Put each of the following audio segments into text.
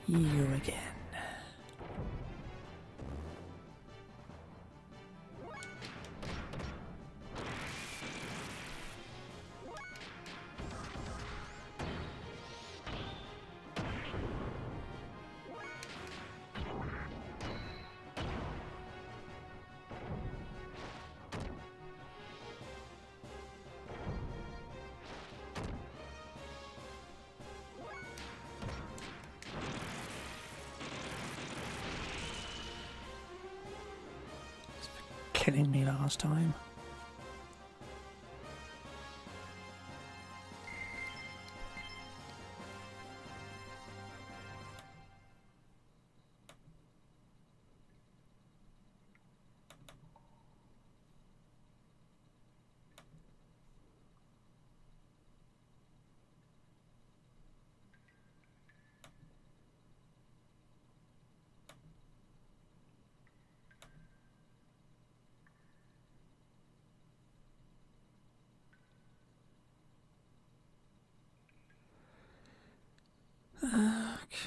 You again. Killing me last time.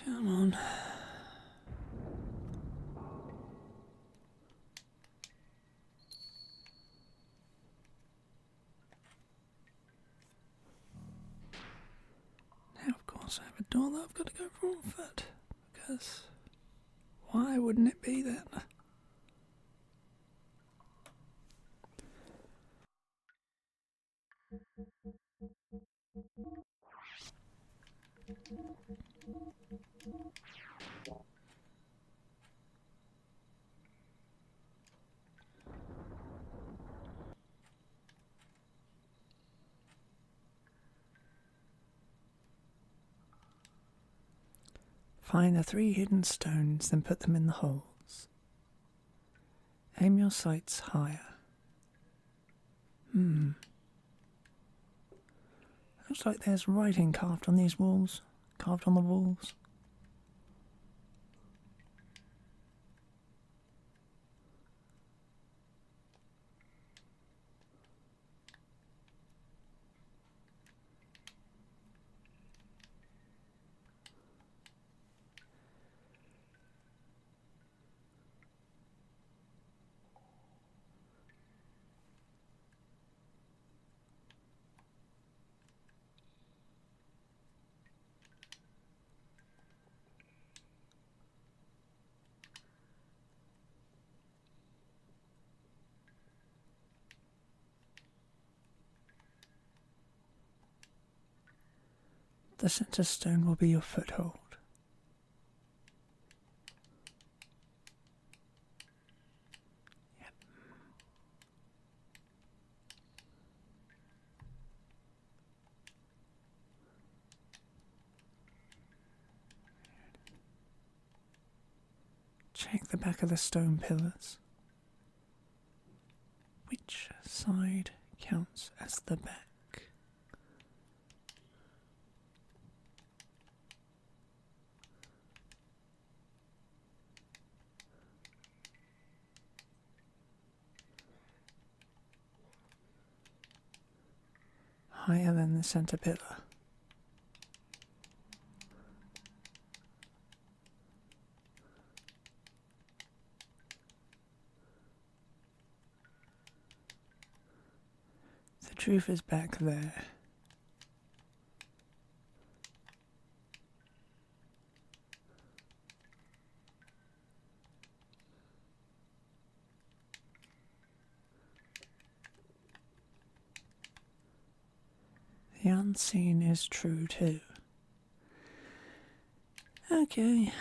Come on. Now, of course, I have a door that I've got to go wrong foot. Because why wouldn't it be then? Find the 3 hidden stones, then put them in the holes. Aim your sights higher. Looks like there's writing carved on these walls. Carved on the walls. The center stone will be your foothold. Yep. Check the back of the stone pillars. Which side counts as the back? Higher than the center pillar. The truth is back there. The unseen is true too. Okay.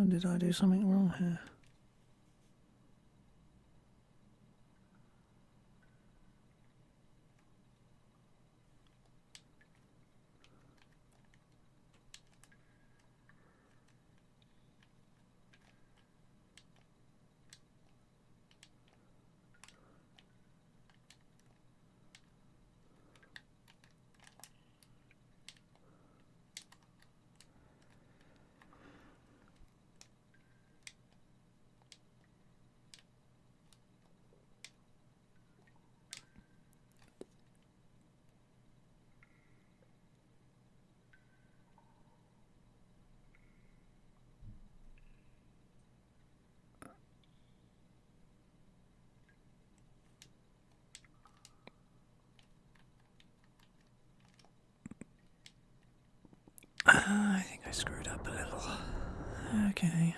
did I do something wrong here? I think I screwed up a little. Okay.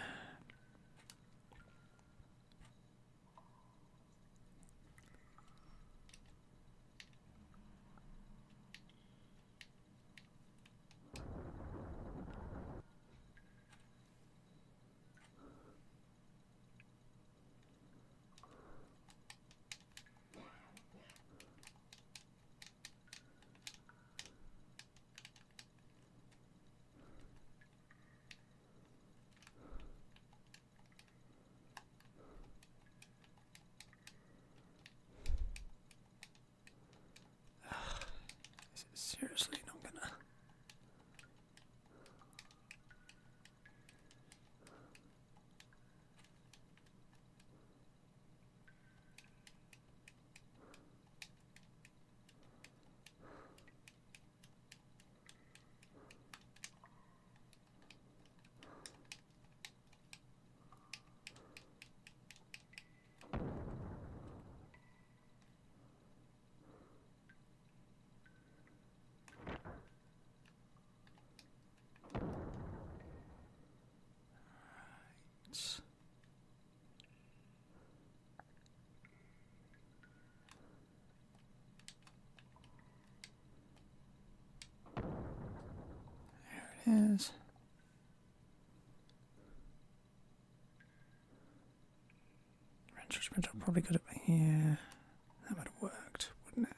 Is it seriously not gonna? There it is. Retrospect, I probably could have. Yeah, that would have worked, wouldn't it?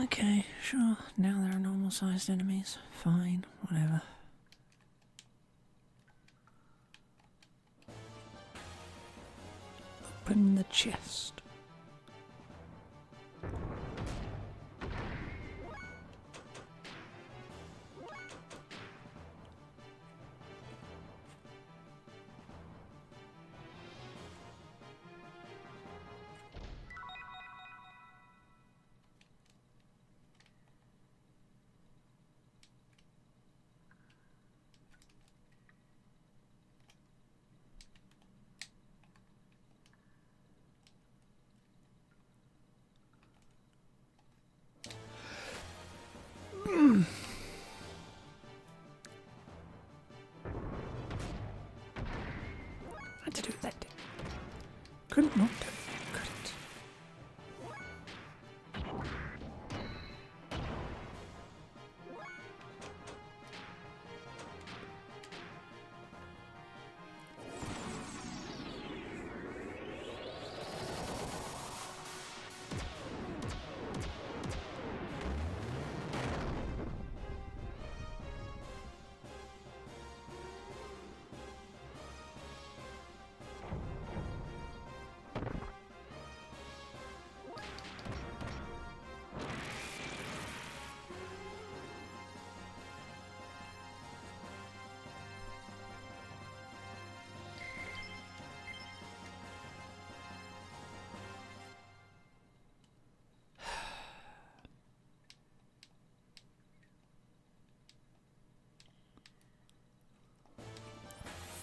Okay, sure. Now there are normal sized enemies. Fine, whatever. Open the chest. Don't knock it. Got it.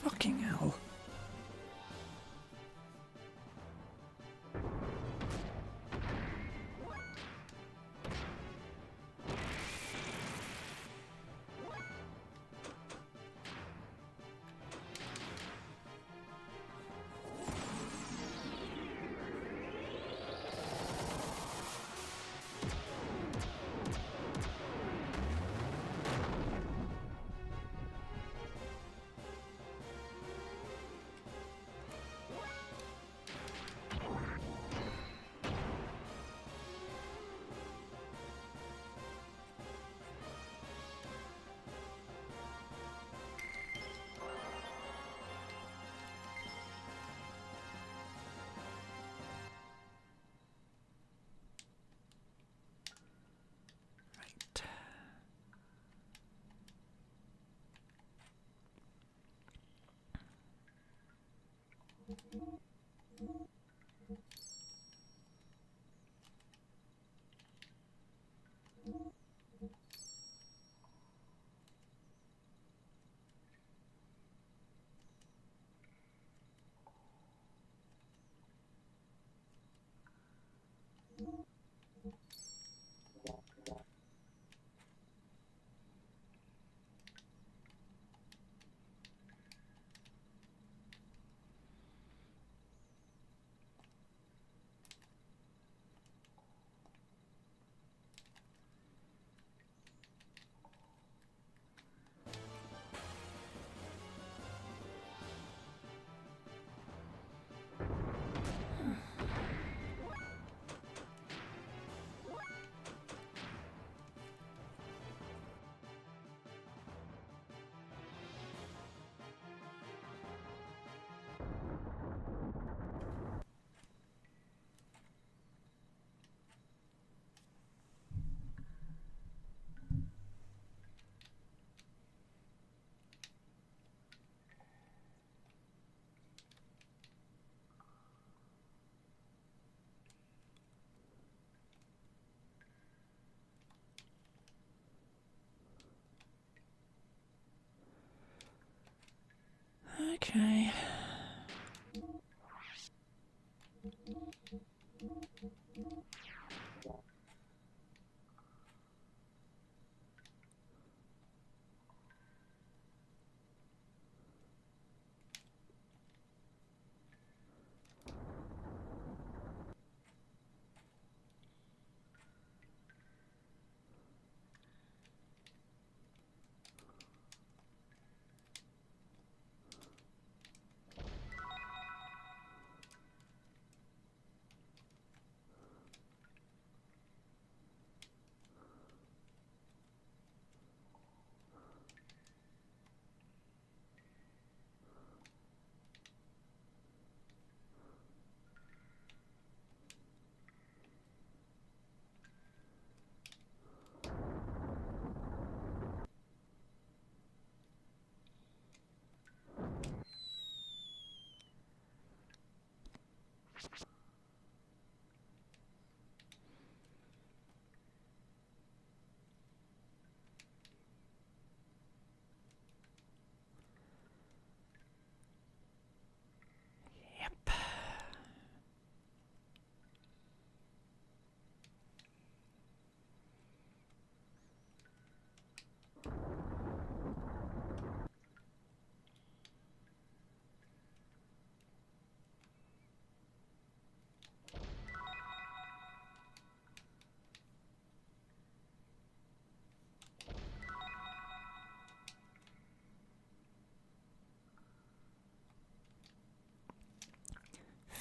Fucking hell. Right. Okay.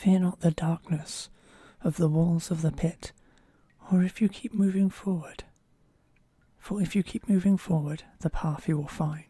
Fear not the darkness of the walls of the pit, or if you keep moving forward. For if you keep moving forward, the path you will find.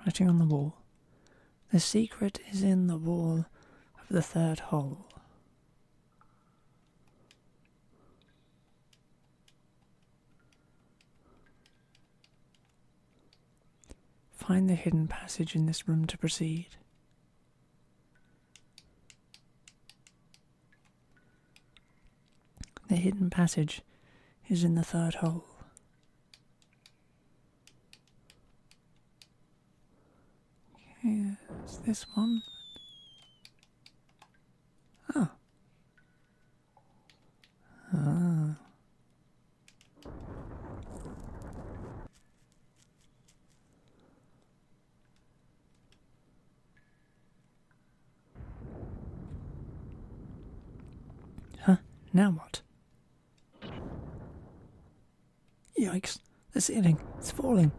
Writing on the wall. The secret is in the wall of the third hole. Find the hidden passage in this room to proceed. The hidden passage is in the third hole. Okay, it's this one. Oh. Ah. Huh? Now what? Yikes, the ceiling, it's falling.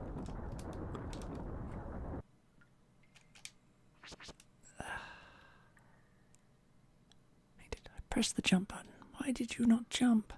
I pressed the jump button. Why did you not jump?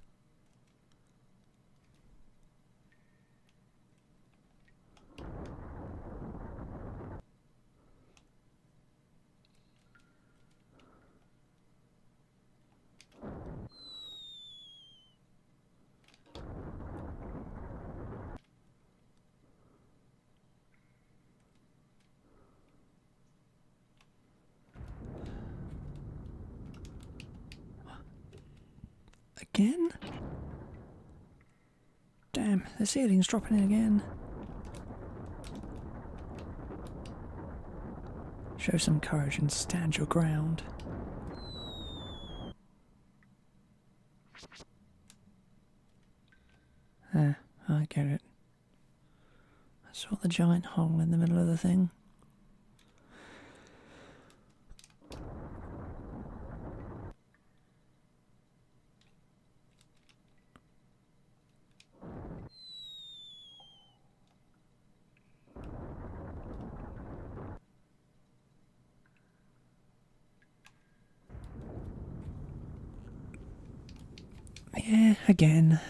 Again? Damn, the ceiling's dropping in again. Show some courage and stand your ground. Ah, I get it. I saw the giant hole in the middle of the thing. Yeah, again.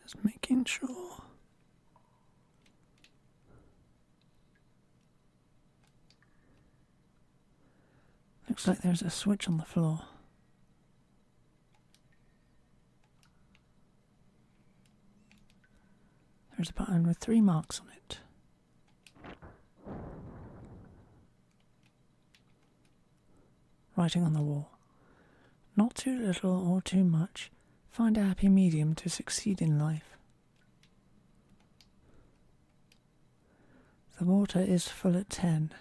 Just making sure. Looks like there's a switch on the floor. There's a button with 3 marks on it. Writing on the wall. Not too little or too much. Find a happy medium to succeed in life. The water is full at 10.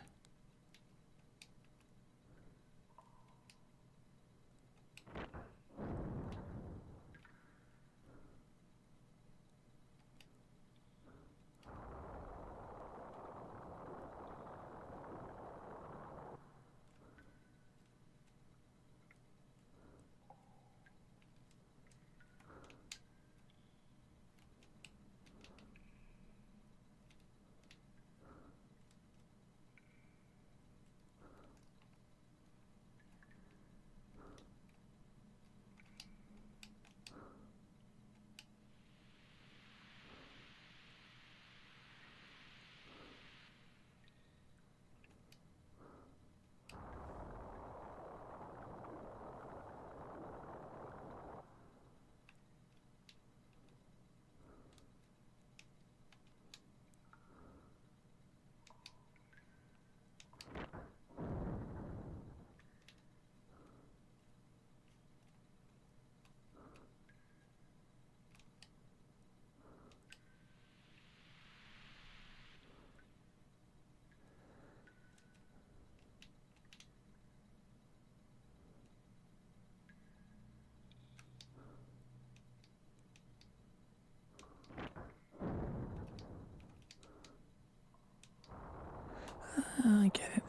get it.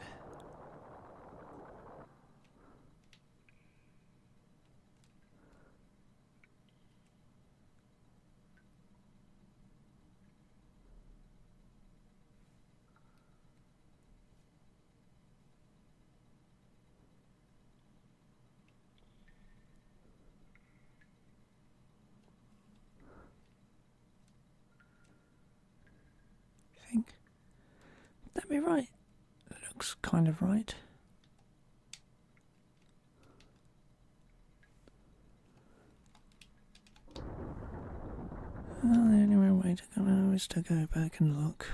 I think that'd be right. Looks kind of right. Well, the only way to go now is to go back and look.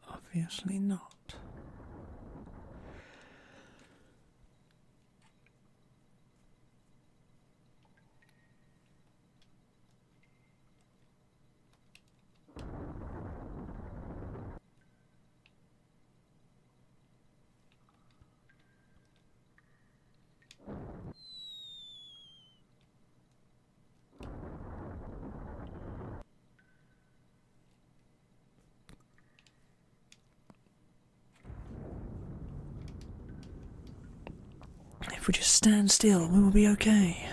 Obviously not. If we just stand still, we will be okay.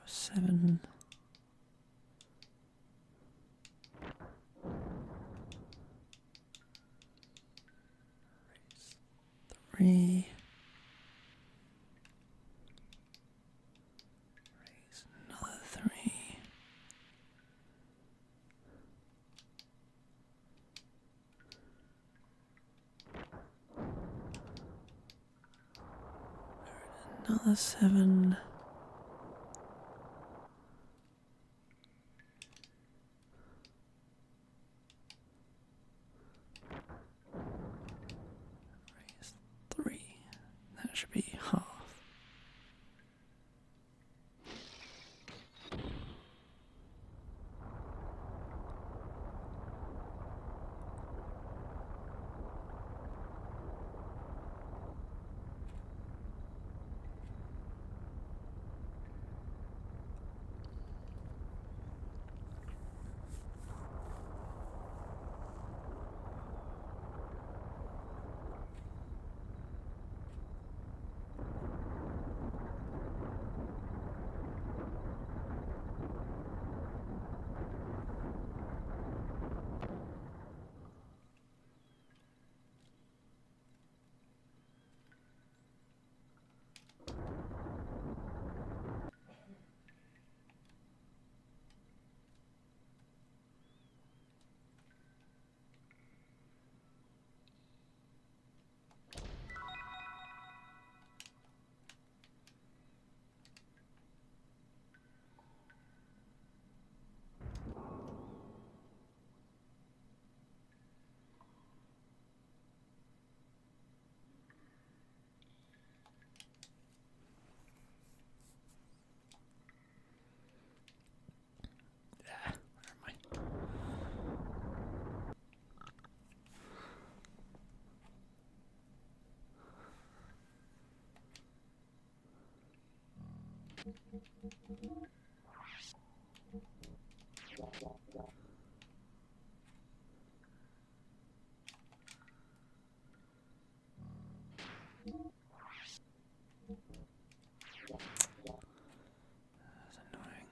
Seven. Three. Raise another three. Another seven. Raise three. That should be half. That's annoying.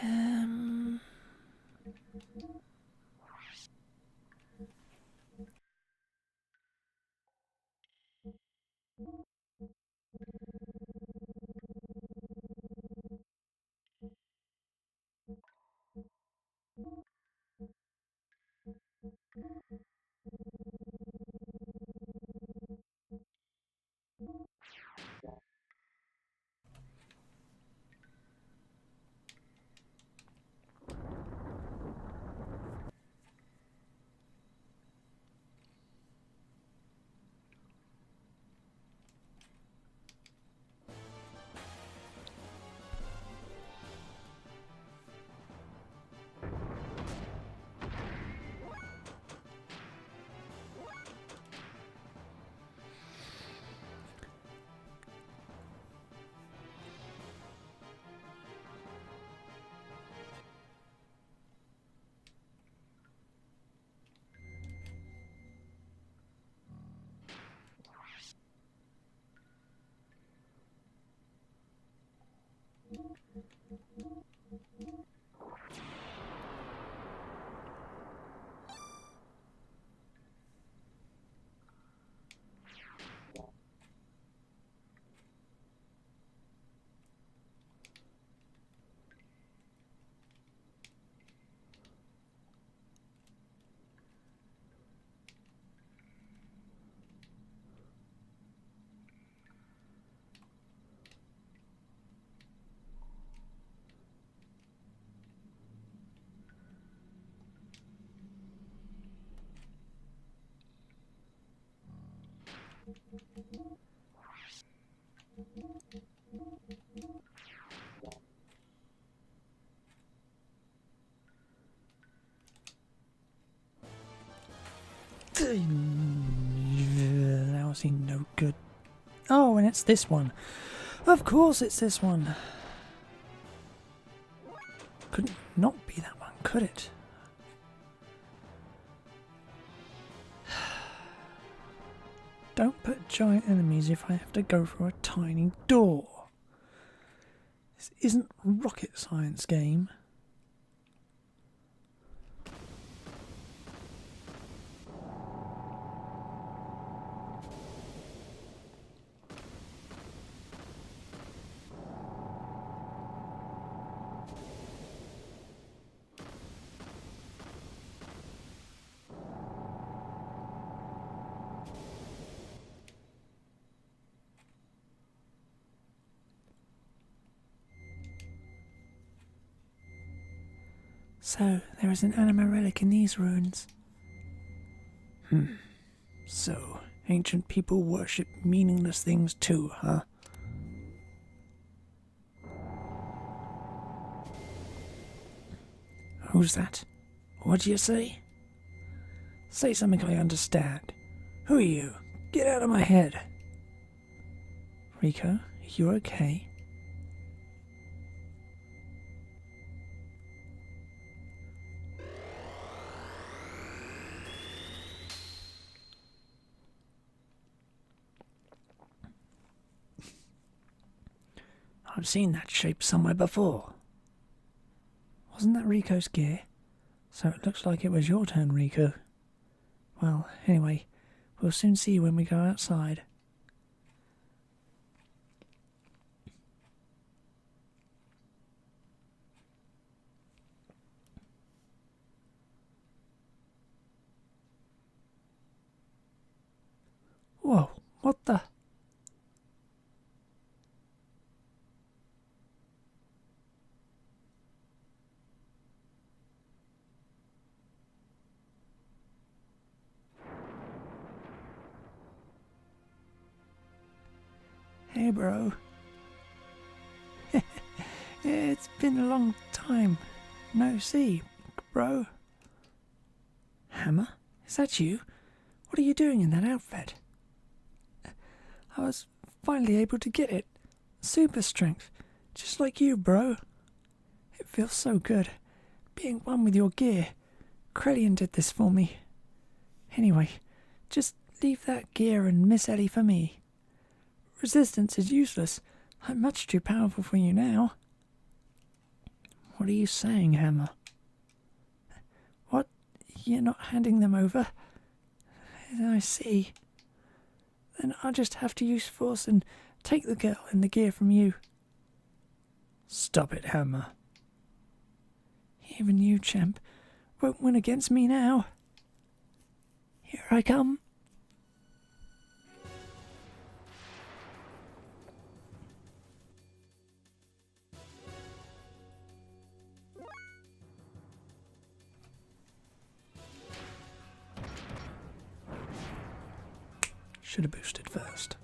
Um, that was no good. Oh, and it's this one. Of course it's this one. Couldn't not be that one, could it? Don't put giant enemies if I have to go through a tiny door. This isn't rocket science game. So, there is an anima relic in these ruins. So, ancient people worship meaningless things too, huh? Who's that? What do you say? Say something I understand. Who are you? Get out of my head. Rico, are you okay? I've seen that shape somewhere before. Wasn't that Rico's gear? So it looks like it was your turn, Rico. Well, anyway, we'll soon see you when we go outside. Whoa, what the? Hey, bro. It's been a long time. No see, bro. Hammer? Is that you? What are you doing in that outfit? I was finally able to get it. Super strength. Just like you, bro. It feels so good. Being one with your gear. Krelian did this for me. Anyway, just leave that gear and Miss Ellie for me. Resistance is useless. I'm much too powerful for you now. What are you saying, Hammer? What? You're not handing them over? I see. Then I'll just have to use force and take the girl and the gear from you. Stop it, Hammer. Even you, champ, won't win against me now. Here I come. Should have boosted first.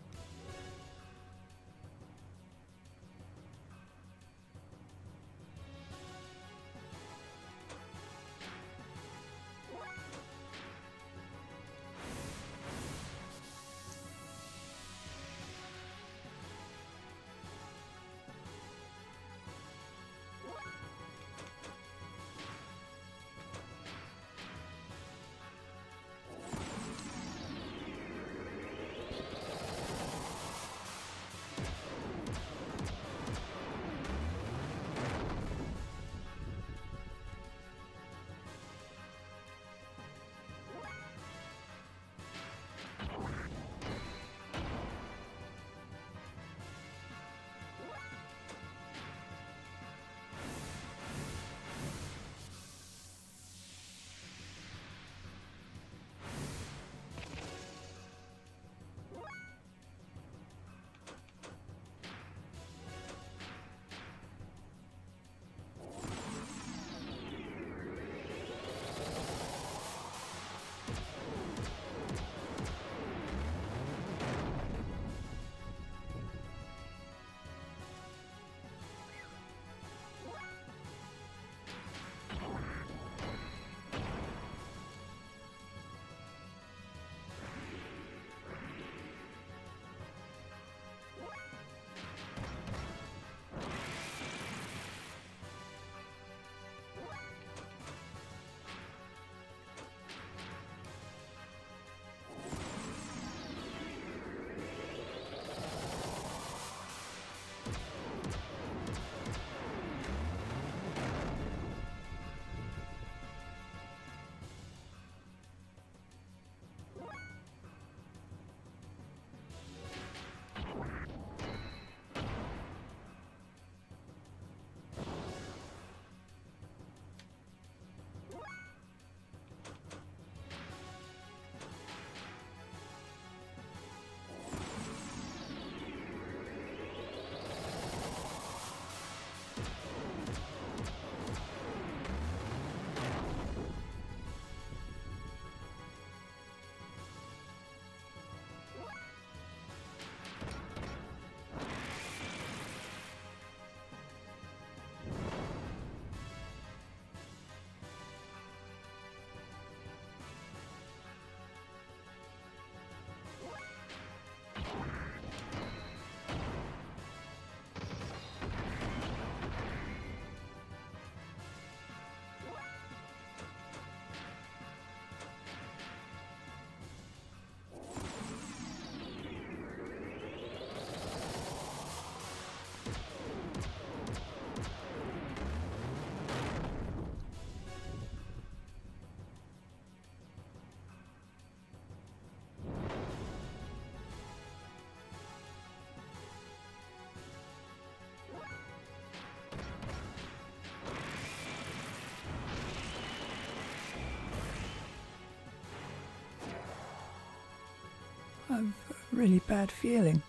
I've a really bad feeling.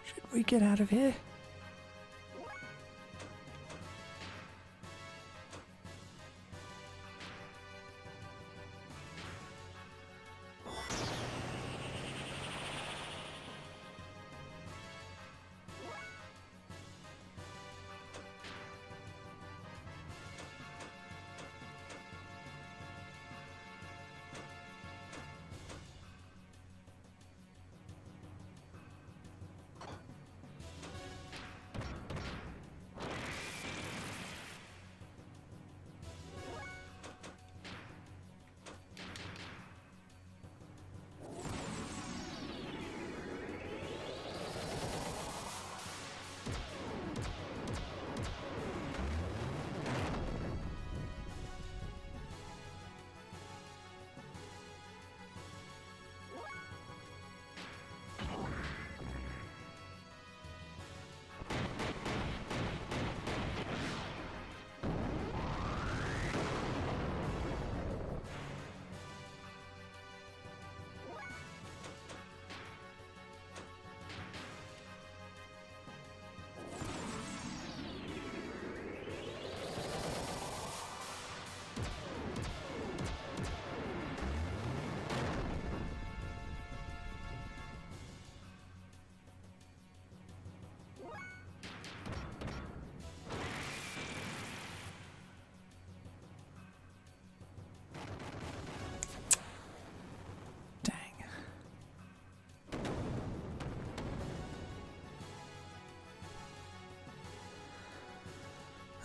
Should we get out of here?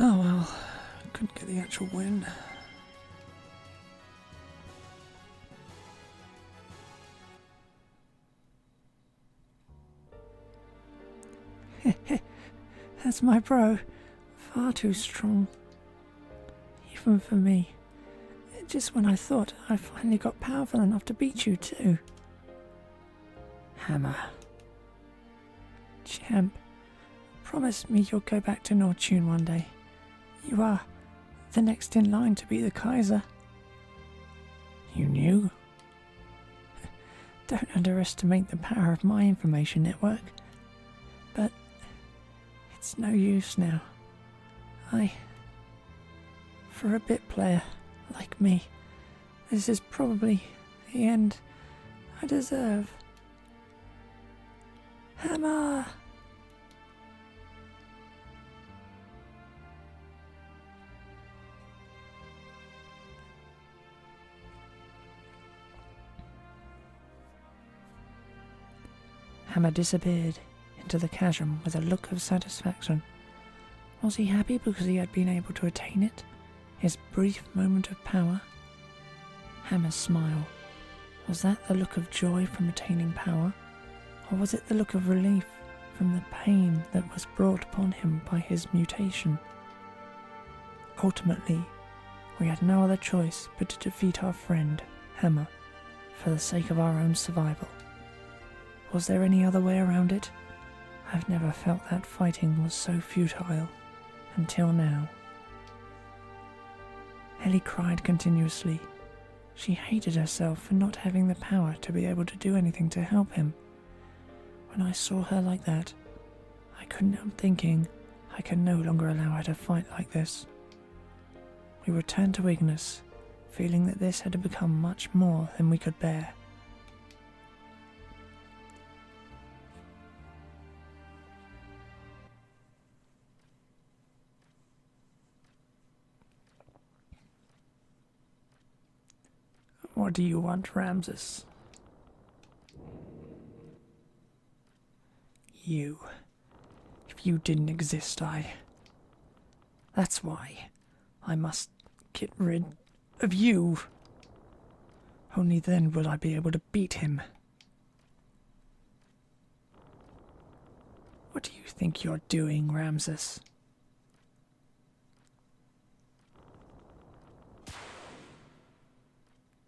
Oh well, couldn't get the actual win. That's my bro. Far too strong. Even for me. Just when I thought I finally got powerful enough to beat you too. Hammer. Champ, promise me you'll go back to Nortune one day. You are the next in line to be the Kaiser. You knew? Don't underestimate the power of my information network. But it's no use now. For a bit player like me, this is probably the end I deserve. Hammer! Hammer disappeared into the chasm with a look of satisfaction. Was he happy because he had been able to attain it? His brief moment of power? Hammer's smile. Was that the look of joy from attaining power? Or was it the look of relief from the pain that was brought upon him by his mutation? Ultimately, we had no other choice but to defeat our friend, Hammer, for the sake of our own survival. Was there any other way around it? I've never felt that fighting was so futile, until now. Ellie cried continuously. She hated herself for not having the power to be able to do anything to help him. When I saw her like that, I couldn't help thinking I can no longer allow her to fight like this. We returned to Ignis, feeling that this had become much more than we could bear. What do you want, Ramses? You. If you didn't exist, That's why I must get rid of you. Only then will I be able to beat him. What do you think you're doing, Ramses?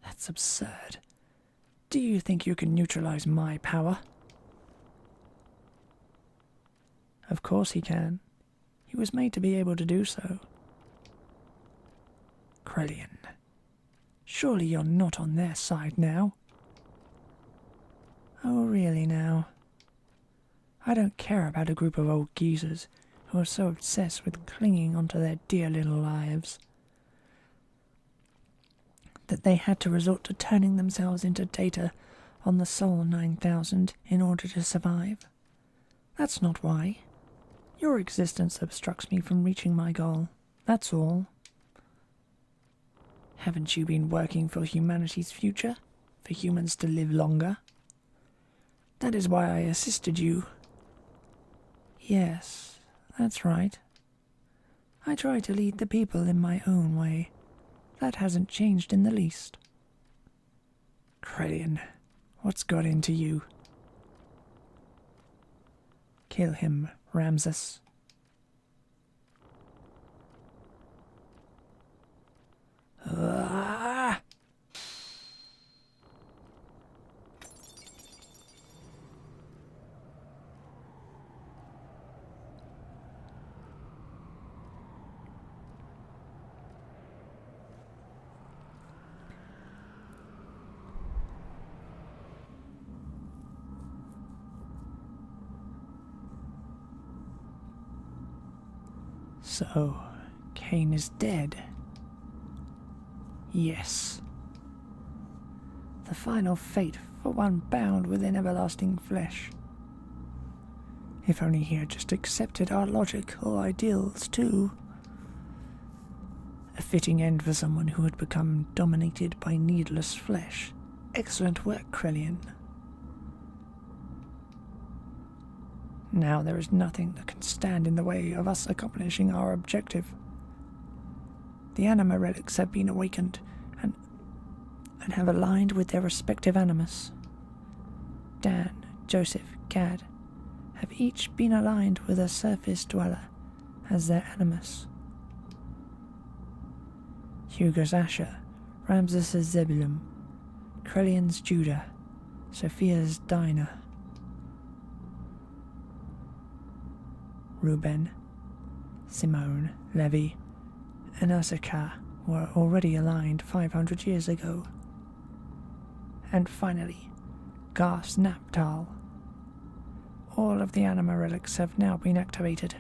That's absurd. Do you think you can neutralize my power? Of course he can. He was made to be able to do so. Krelian. Surely you're not on their side now. Oh, really now? I don't care about a group of old geezers who are so obsessed with clinging onto their dear little lives that they had to resort to turning themselves into data on the Sol 9000 in order to survive. That's not why. Your existence obstructs me from reaching my goal. That's all. Haven't you been working for humanity's future? For humans to live longer? That is why I assisted you. Yes, that's right. I try to lead the people in my own way. That hasn't changed in the least. Krelian, what's got into you? Kill him, Ramses. Ah! So, Cain is dead. Yes. The final fate for one bound within everlasting flesh. If only he had just accepted our logic or ideals too. A fitting end for someone who had become dominated by needless flesh. Excellent work, Krelian. Now there is nothing that can stand in the way of us accomplishing our objective. The anima relics have been awakened and have aligned with their respective animus. Dan, Joseph, Gad have each been aligned with a surface dweller as their animus. Hugo's Asher, Ramses' Zebulun, Krelian's Judah, Sophia's Dinah. Reuben, Simone, Levi, and Issachar were already aligned 500 years ago. And finally, Garth's Naphtali. All of the anima relics have now been activated.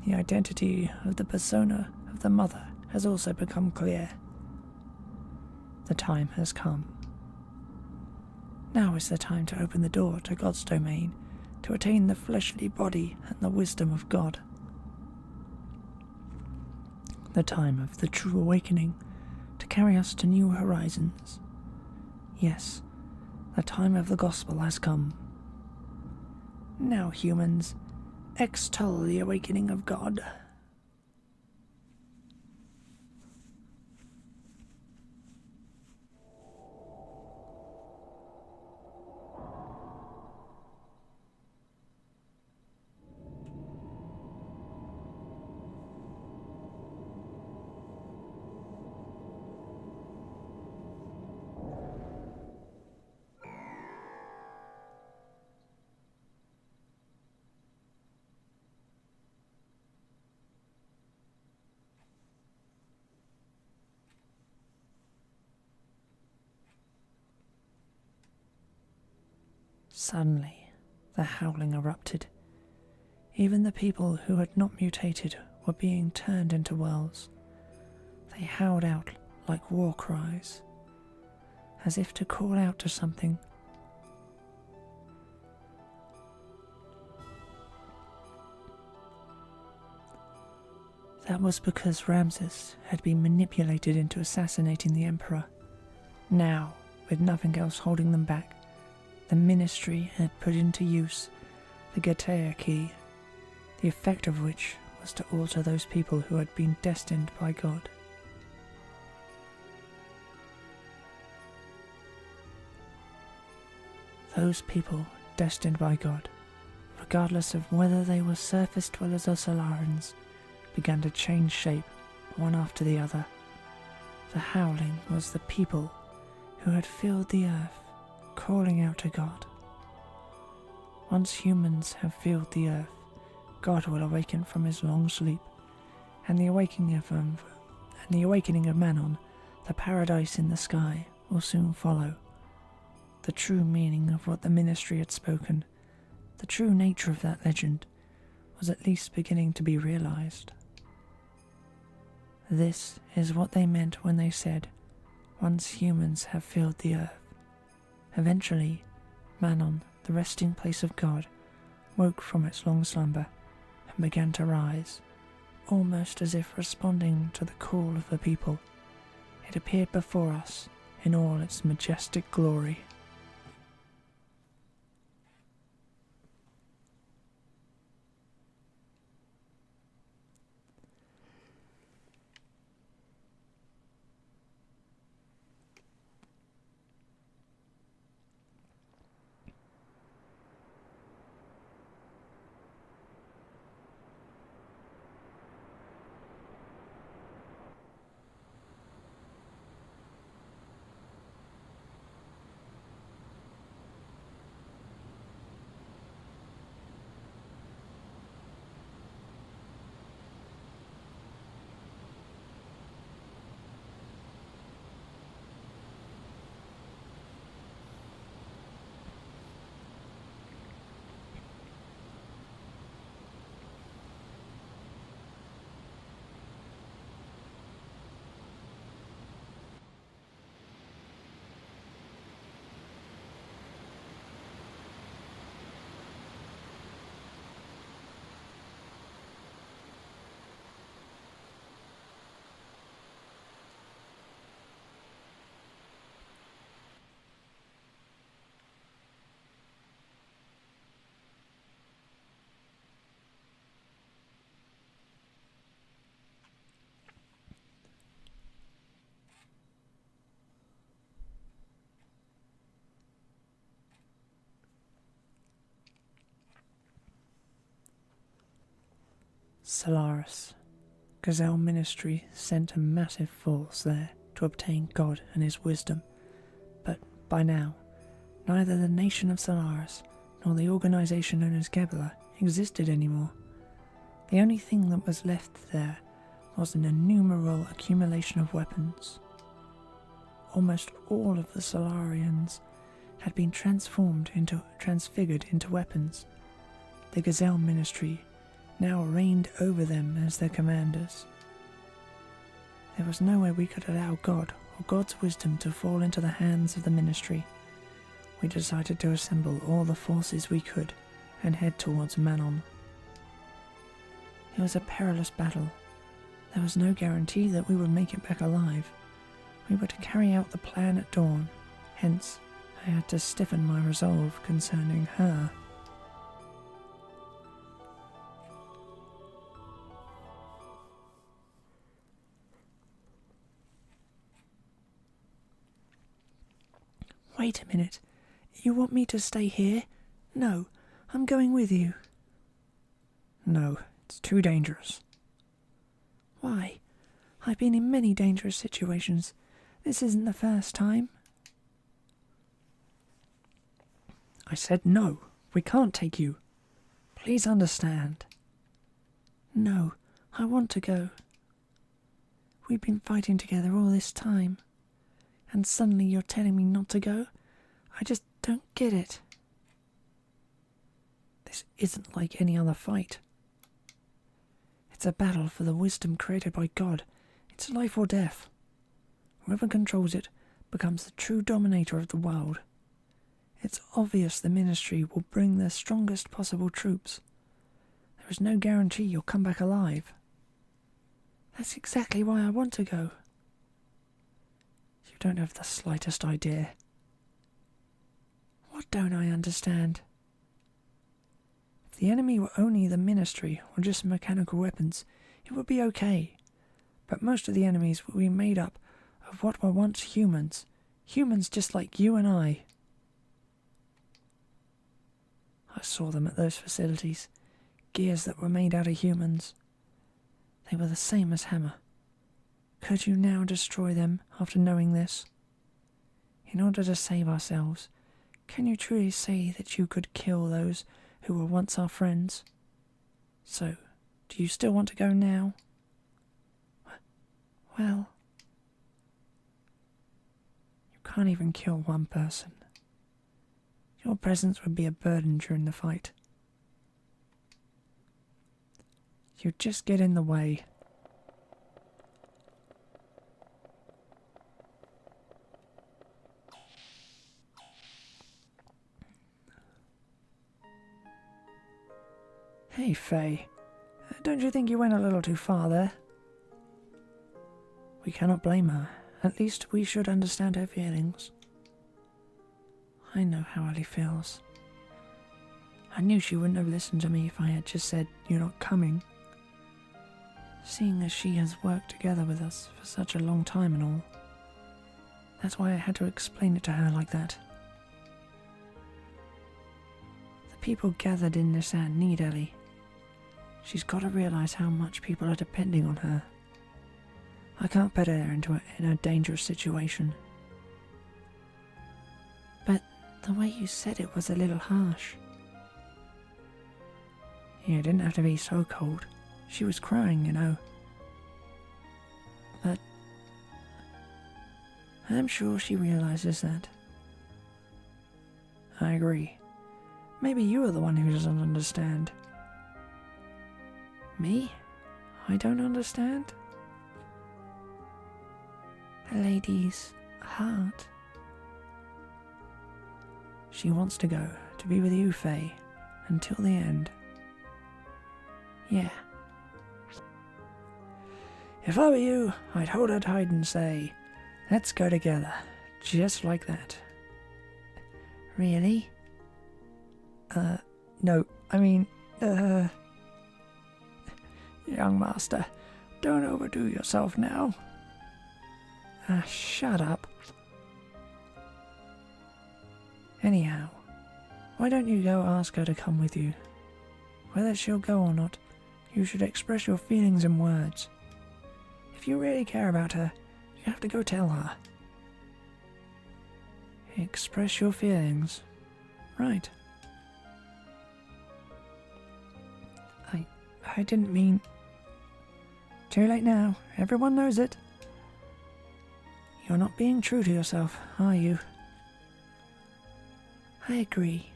The identity of the persona of the mother has also become clear. The time has come. Now is the time to open the door to God's domain, to attain the fleshly body and the wisdom of God. The time of the true awakening, to carry us to new horizons. Yes, the time of the gospel has come. Now, humans, extol the awakening of God. Suddenly, the howling erupted. Even the people who had not mutated were being turned into worlds. They howled out like war cries, as if to call out to something. That was because Ramses had been manipulated into assassinating the Emperor. Now, with nothing else holding them back, the Ministry had put into use the Gatea key, the effect of which was to alter those people who had been destined by God. Those people destined by God, regardless of whether they were surface dwellers or Solarans, began to change shape one after the other. The howling was the people who had filled the earth, calling out to God. Once humans have filled the earth, God will awaken from his long sleep, and the awakening of Manon The paradise in the sky will soon follow. The true meaning of what the ministry had spoken, the true nature of that legend, was at least beginning to be realized. This is what they meant when they said, once humans have filled the earth. Eventually, Manon, the resting place of God, woke from its long slumber and began to rise, almost as if responding to the call of the people. It appeared before us in all its majestic glory. Solaris. Gazelle Ministry sent a massive force there to obtain God and his wisdom, but by now, neither the nation of Solaris nor the organization known as Gebla existed anymore. The only thing that was left there was an innumerable accumulation of weapons. Almost all of the Solarians had been transfigured into weapons. The Gazelle Ministry now reigned over them as their commanders. There was nowhere we could allow God or God's wisdom to fall into the hands of the ministry. We decided to assemble all the forces we could and head towards Manon. It was a perilous battle. There was no guarantee that we would make it back alive. We were to carry out the plan at dawn, hence I had to stiffen my resolve concerning her. Wait a minute. You want me to stay here? No, I'm going with you. No, it's too dangerous. Why? I've been in many dangerous situations. This isn't the first time. I said no, we can't take you. Please understand. No, I want to go. We've been fighting together all this time. And suddenly you're telling me not to go? I just don't get it. This isn't like any other fight. It's a battle for the wisdom created by God. It's life or death. Whoever controls it becomes the true dominator of the world. It's obvious the ministry will bring the strongest possible troops. There is no guarantee you'll come back alive. That's exactly why I want to go. You don't have the slightest idea. What don't I understand? If the enemy were only the ministry or just mechanical weapons, it would be okay. But most of the enemies will be made up of what were once humans. Humans just like you and I. I saw them at those facilities. Gears that were made out of humans. They were the same as Hammer. Could you now destroy them after knowing this? In order to save ourselves, can you truly say that you could kill those who were once our friends? So, do you still want to go now? Well, can't even kill one person. Your presence would be a burden during the fight. You'd just get in the way. Hey, Faye. Don't you think you went a little too far there? We cannot blame her. At least we should understand her feelings. I know how Ellie feels. I knew she wouldn't have listened to me if I had just said, "You're not coming." Seeing as she has worked together with us for such a long time and all. That's why I had to explain it to her like that. The people gathered in this ant need Ellie. She's got to realise how much people are depending on her. I can't put her in a dangerous situation. But the way you said it was a little harsh. You didn't have to be so cold. She was crying, you know. But I'm sure she realises that. I agree. Maybe you are the one who doesn't understand. Me? I don't understand? A lady's heart. She wants to go, to be with you, Faye, until the end. Yeah. If I were you, I'd hold her tight and say, "Let's go together," just like that. Really? No, I mean, young master, don't overdo yourself now. Shut up. Anyhow, why don't you go ask her to come with you? Whether she'll go or not, you should express your feelings in words. If you really care about her, you have to go tell her. Express your feelings. Right. I didn't mean... Too late now. Everyone knows it. You're not being true to yourself, are you? I agree.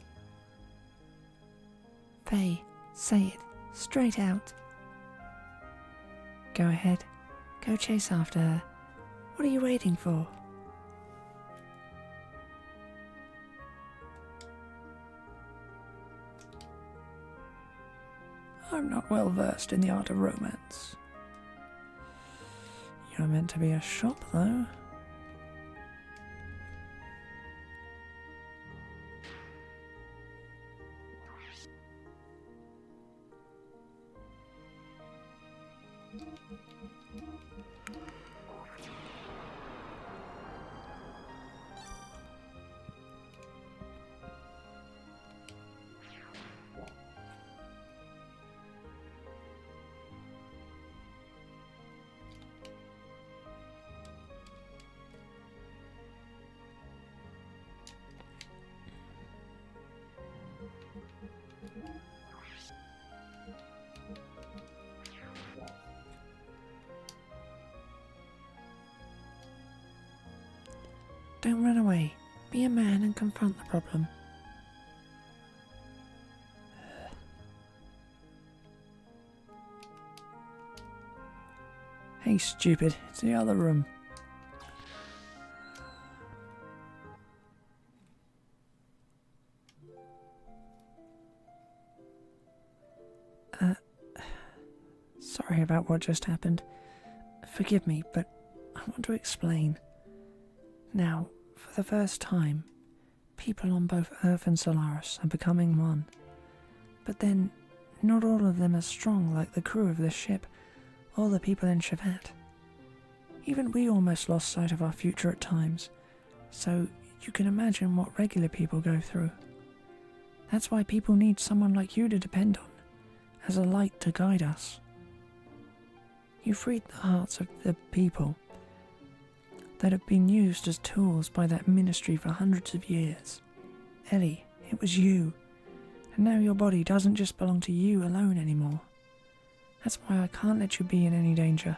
Faye, say it. Straight out. Go ahead. Go chase after her. What are you waiting for? I'm not well versed in the art of romance. You're meant to be a shop, though. Don't run away. Be a man and confront the problem. Hey, stupid. It's the other room. Sorry about what just happened. Forgive me, but I want to explain. Now, for the first time, people on both Earth and Solaris are becoming one. But then, not all of them are strong like the crew of this ship, or the people in Shavat. Even we almost lost sight of our future at times, so you can imagine what regular people go through. That's why people need someone like you to depend on, as a light to guide us. You freed the hearts of the people that have been used as tools by that ministry for hundreds of years. Ellie, it was you. And now your body doesn't just belong to you alone anymore. That's why I can't let you be in any danger.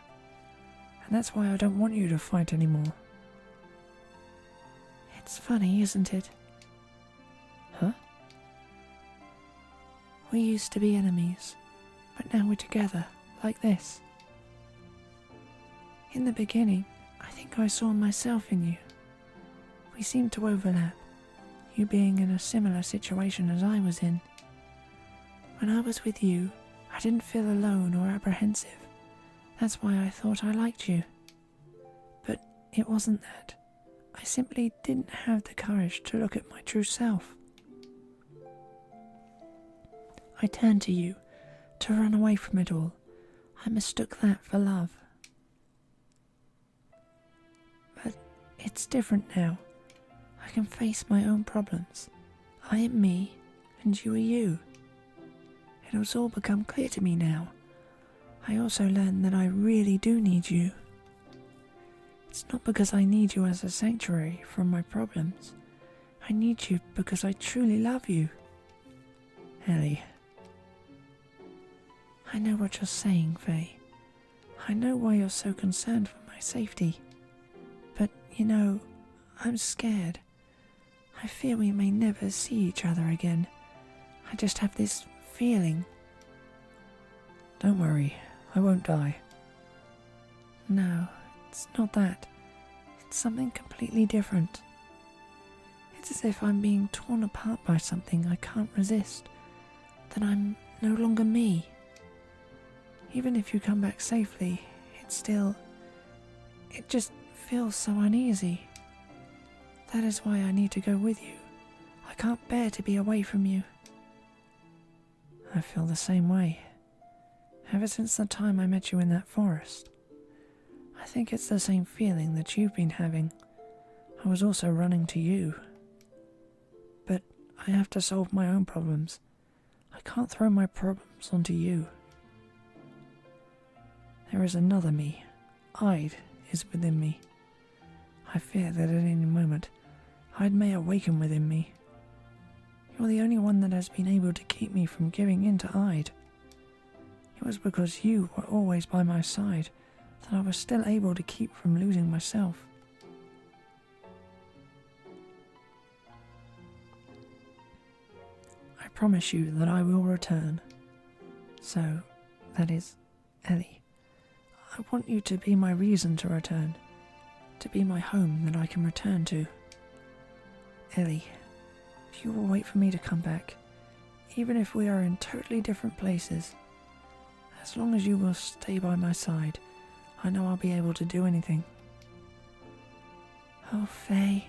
And that's why I don't want you to fight anymore. It's funny, isn't it? Huh? We used to be enemies, but now we're together, like this. In the beginning, I think I saw myself in you. We seemed to overlap, you being in a similar situation as I was in. When I was with you, I didn't feel alone or apprehensive. That's why I thought I liked you. But it wasn't that. I simply didn't have the courage to look at my true self. I turned to you, to run away from it all. I mistook that for love. But it's different now. I can face my own problems. I am me, and you are you. It has all become clear to me now. I also learned that I really do need you. It's not because I need you as a sanctuary from my problems. I need you because I truly love you. Ellie. I know what you're saying, Faye. I know why you're so concerned for my safety. But, you know, I'm scared. I fear we may never see each other again. I just have this feeling. Don't worry, I won't die. No, it's not that. It's something completely different. It's as if I'm being torn apart by something I can't resist. That I'm no longer me. Even if you come back safely, it just feels so uneasy. That is why I need to go with you. I can't bear to be away from you. I feel the same way. Ever since the time I met you in that forest. I think it's the same feeling that you've been having. I was also running to you. But I have to solve my own problems. I can't throw my problems onto you. There is another me. Ide is within me. I fear that at any moment, Ide may awaken within me. You're the only one that has been able to keep me from giving in to Ide. It was because you were always by my side that I was still able to keep from losing myself. I promise you that I will return. So, that is, Ellie. I want you to be my reason to return, to be my home that I can return to. Ellie, if you will wait for me to come back, even if we are in totally different places, as long as you will stay by my side, I know I'll be able to do anything. Oh, Faye.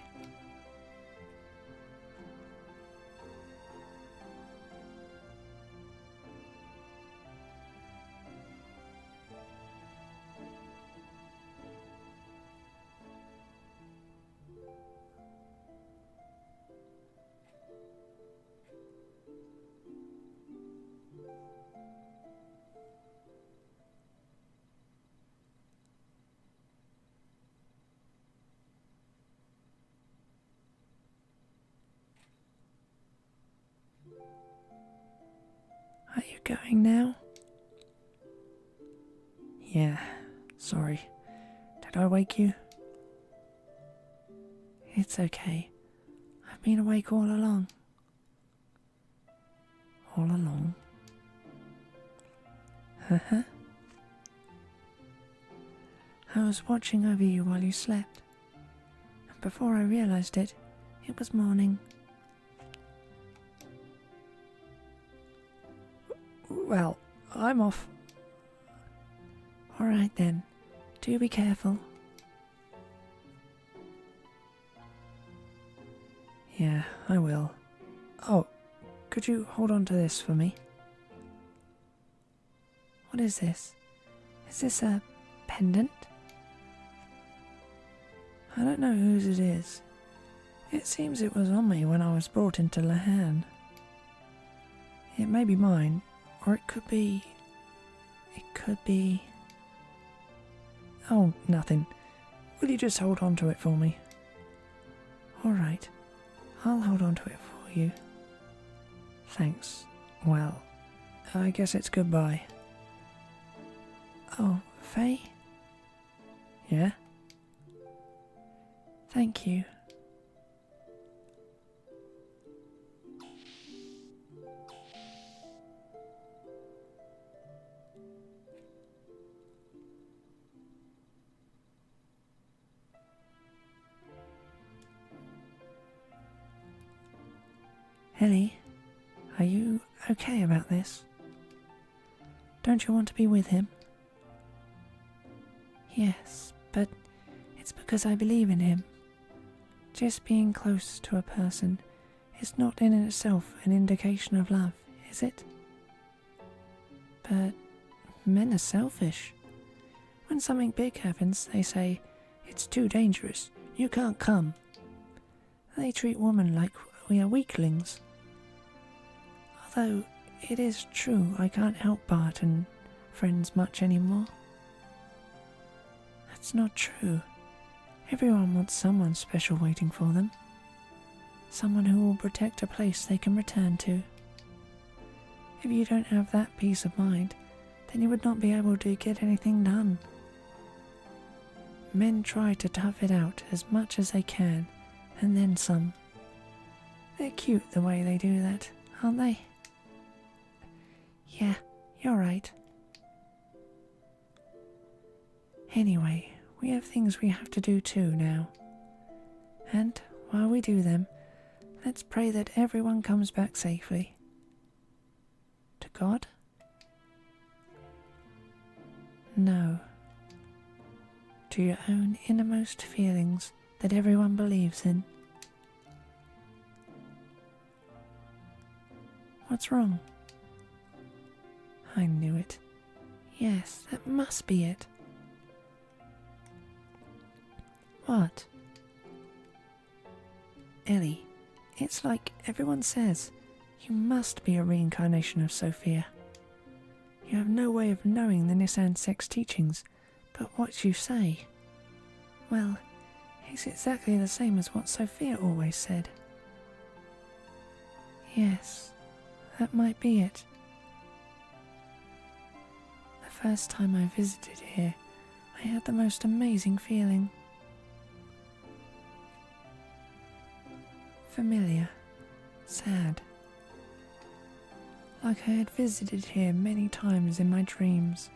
Are you going now? Yeah, sorry. Did I wake you? It's okay. I've been awake all along. All along? Haha. I was watching over you while you slept. And before I realized it, it was morning. Well, I'm off. Alright then, do be careful. Yeah, I will. Oh, could you hold on to this for me? What is this? Is this a pendant? I don't know whose it is. It seems it was on me when I was brought into Lahan. It may be mine, or it could be... Oh, nothing. Will you just hold on to it for me? Alright, I'll hold on to it for you. Thanks. Well, I guess it's goodbye. Oh, Faye? Yeah? Thank you. Ellie, are you okay about this? Don't you want to be with him? Yes, but it's because I believe in him. Just being close to a person is not in itself an indication of love, is it? But men are selfish. When something big happens, they say, "It's too dangerous, you can't come." They treat women like we are weaklings. Although it is true I can't help Bart and friends much anymore. That's not true. Everyone wants someone special waiting for them. Someone who will protect a place they can return to. If you don't have that peace of mind, then you would not be able to get anything done. Men try to tough it out as much as they can, and then some. They're cute the way they do that, aren't they? Yeah, you're right. Anyway, we have things we have to do too now. And while we do them, let's pray that everyone comes back safely. To God? No. To your own innermost feelings that everyone believes in. What's wrong? I knew it. Yes, that must be it. What? Ellie, it's like everyone says, you must be a reincarnation of Sophia. You have no way of knowing the Nissan Sex teachings, but what you say, well, it's exactly the same as what Sophia always said. Yes, that might be it. The first time I visited here, I had the most amazing feeling. Familiar, sad, like I had visited here many times in my dreams.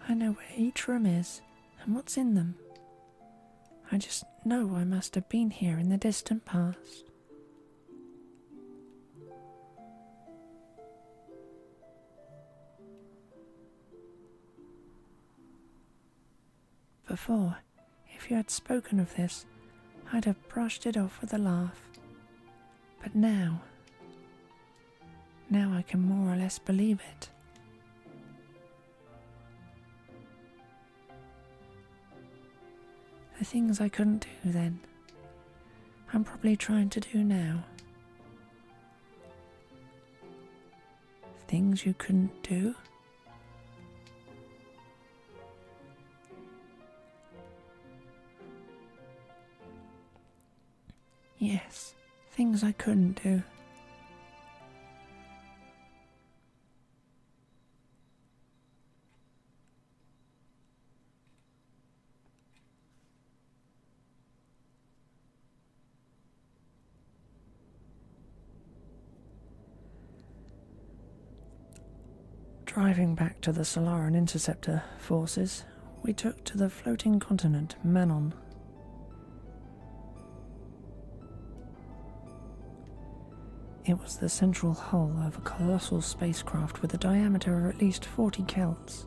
I know where each room is and what's in them. I just know I must have been here in the distant past. Before, if you had spoken of this, I'd have brushed it off with a laugh. But now I can more or less believe it. The things I couldn't do then, I'm probably trying to do now. Things you couldn't do? Yes, things I couldn't do. Driving back to the Solaran Interceptor forces, we took to the floating continent Manon. It was the central hull of a colossal spacecraft with a diameter of at least 40 kelts.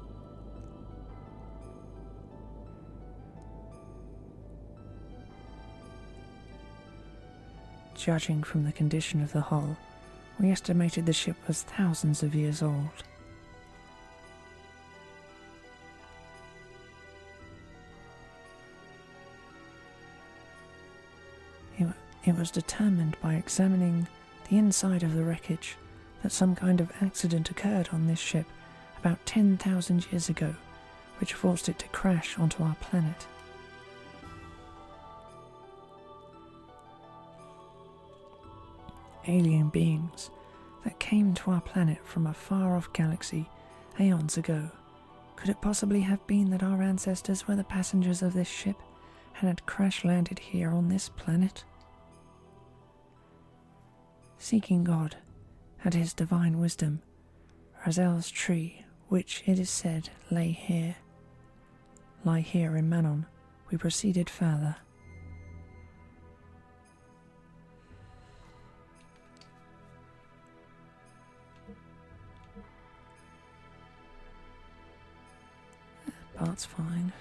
Judging from the condition of the hull, we estimated the ship was thousands of years old. It was determined by examining the inside of the wreckage that some kind of accident occurred on this ship about 10,000 years ago, which forced it to crash onto our planet. Alien beings that came to our planet from a far-off galaxy aeons ago. Could it possibly have been that our ancestors were the passengers of this ship and had crash-landed here on this planet? Seeking God and his divine wisdom, Razel's tree, which it is said lie here in Manon, we proceeded further. part's fine.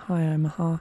Hi, Omaha.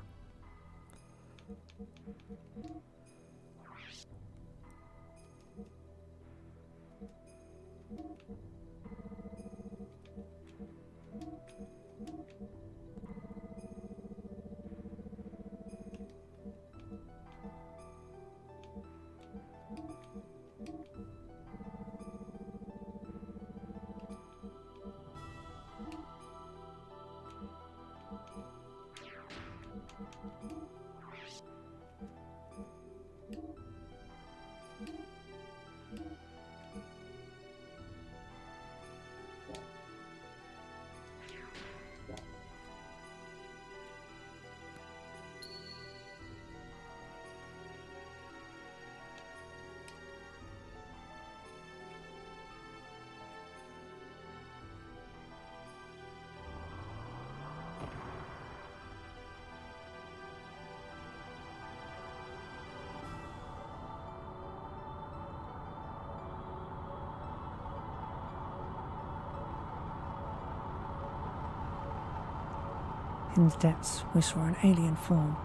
In the depths, we saw an alien form.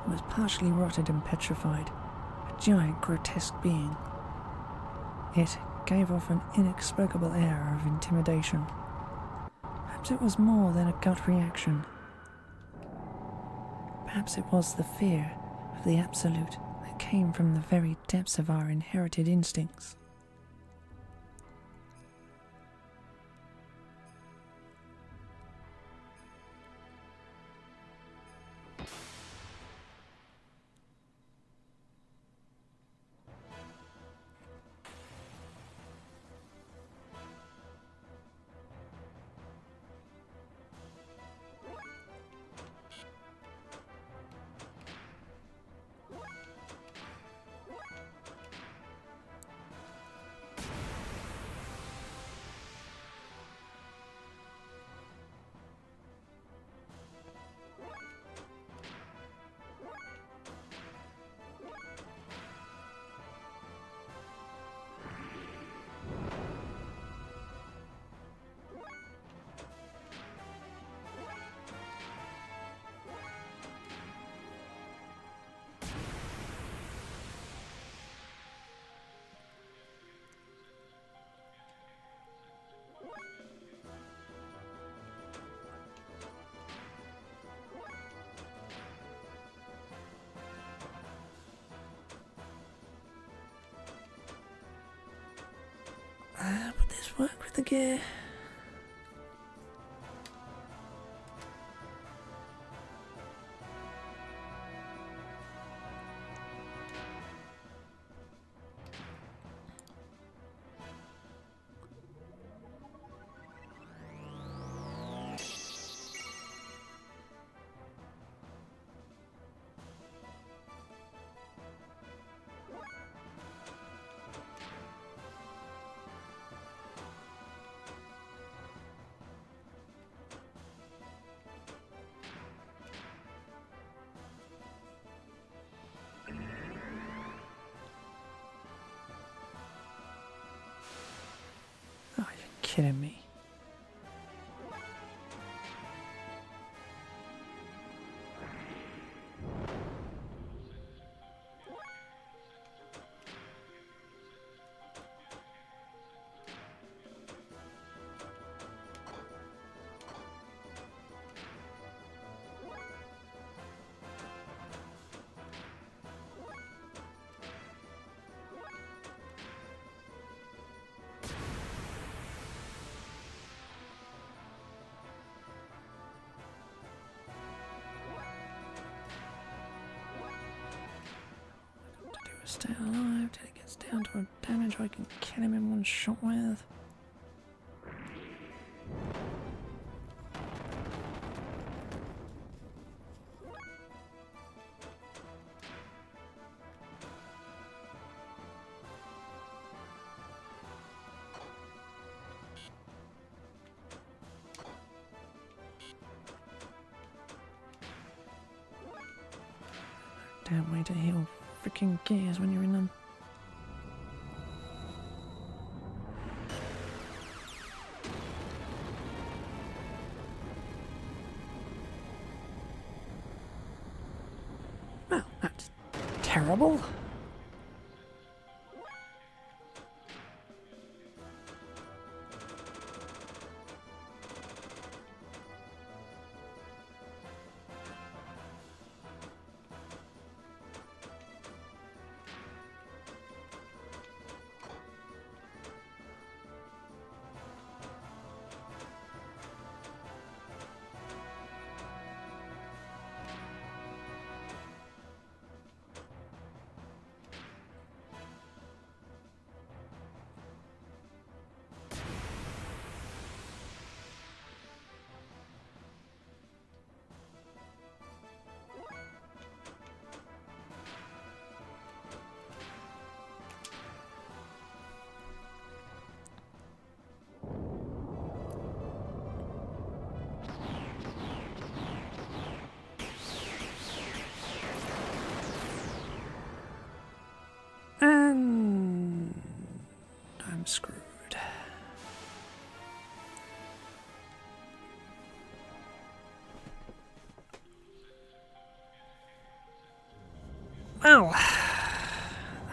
It was partially rotted and petrified, a giant, grotesque being. It gave off an inexplicable air of intimidation. Perhaps it was more than a gut reaction. Perhaps it was the fear of the absolute that came from the very depths of our inherited instincts. Would this work with the gear? Oh, you're kidding me. Stay alive till it gets down to a damage I can kill him in one shot with. damn way to heal freaking gears when you're in them. Well, that's terrible. And I'm screwed. Well,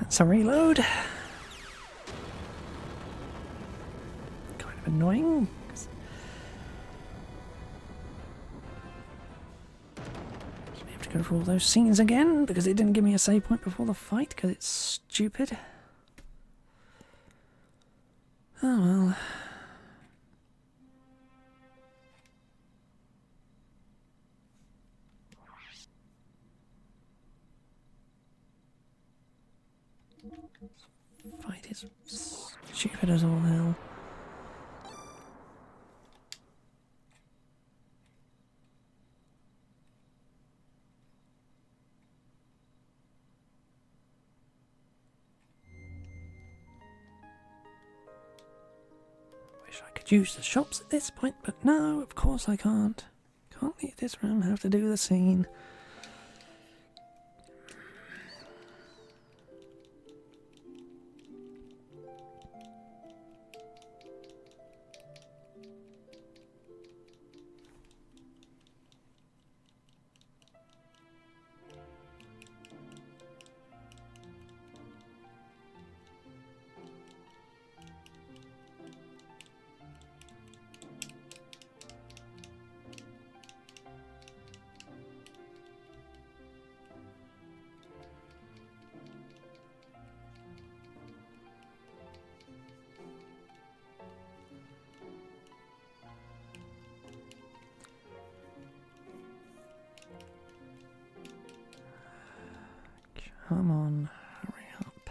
that's a reload. Kind of annoying. We have to go through all those scenes again because it didn't give me a save point before the fight because it's stupid. Oh well. Fight is stupid as all hell. Wish I could use the shops at this point, but no, of course I can't. Can't leave this room, have to do the scene. Come on, hurry up.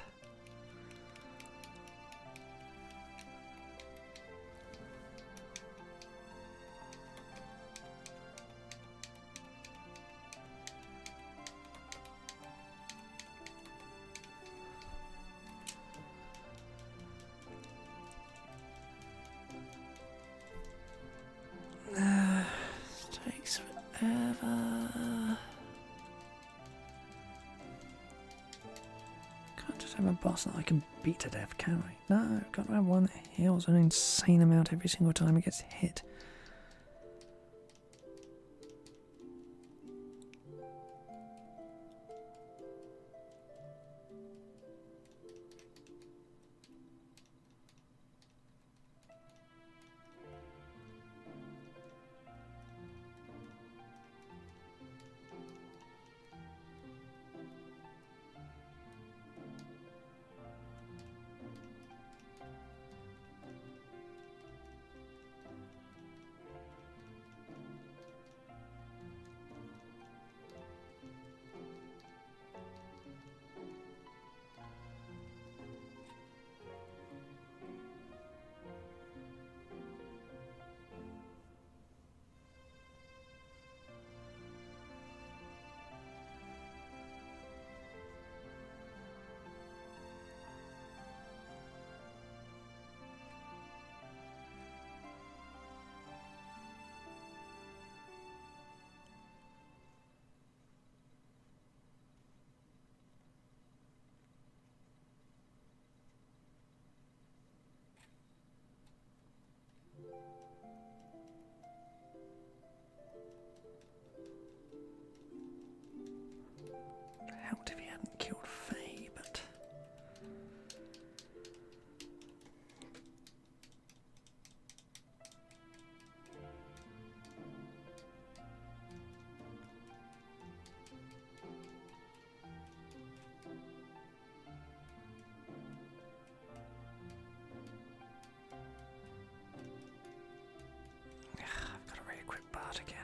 This takes forever. Can't just have a boss that I can beat to death, can I? No, I've got to have one that heals an insane amount every single time it gets hit. helped if he hadn't killed Faye, but... I've got to re-equip Bart again.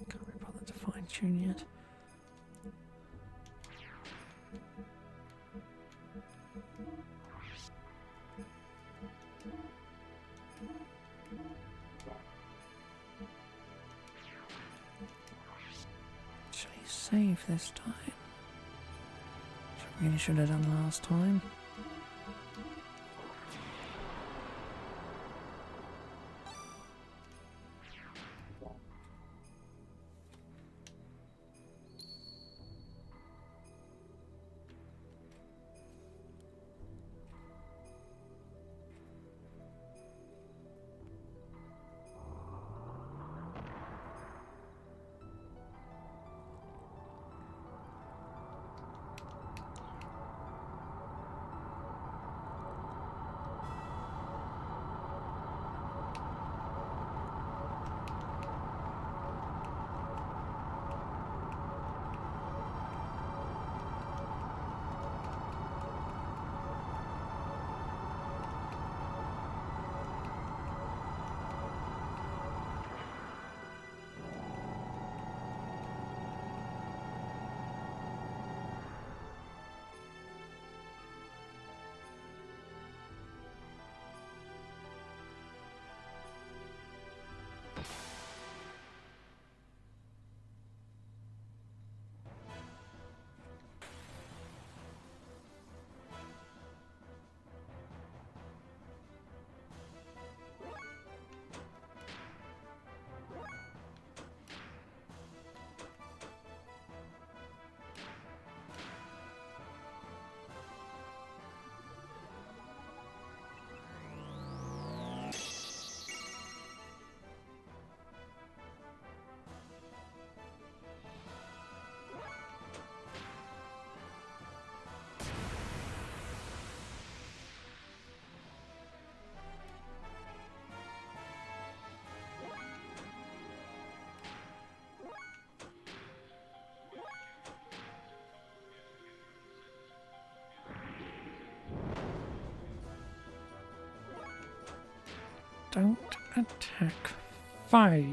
Can't be bothered to fine tune yet. Actually save this time. Should Really should have done last time. Don't attack Faye.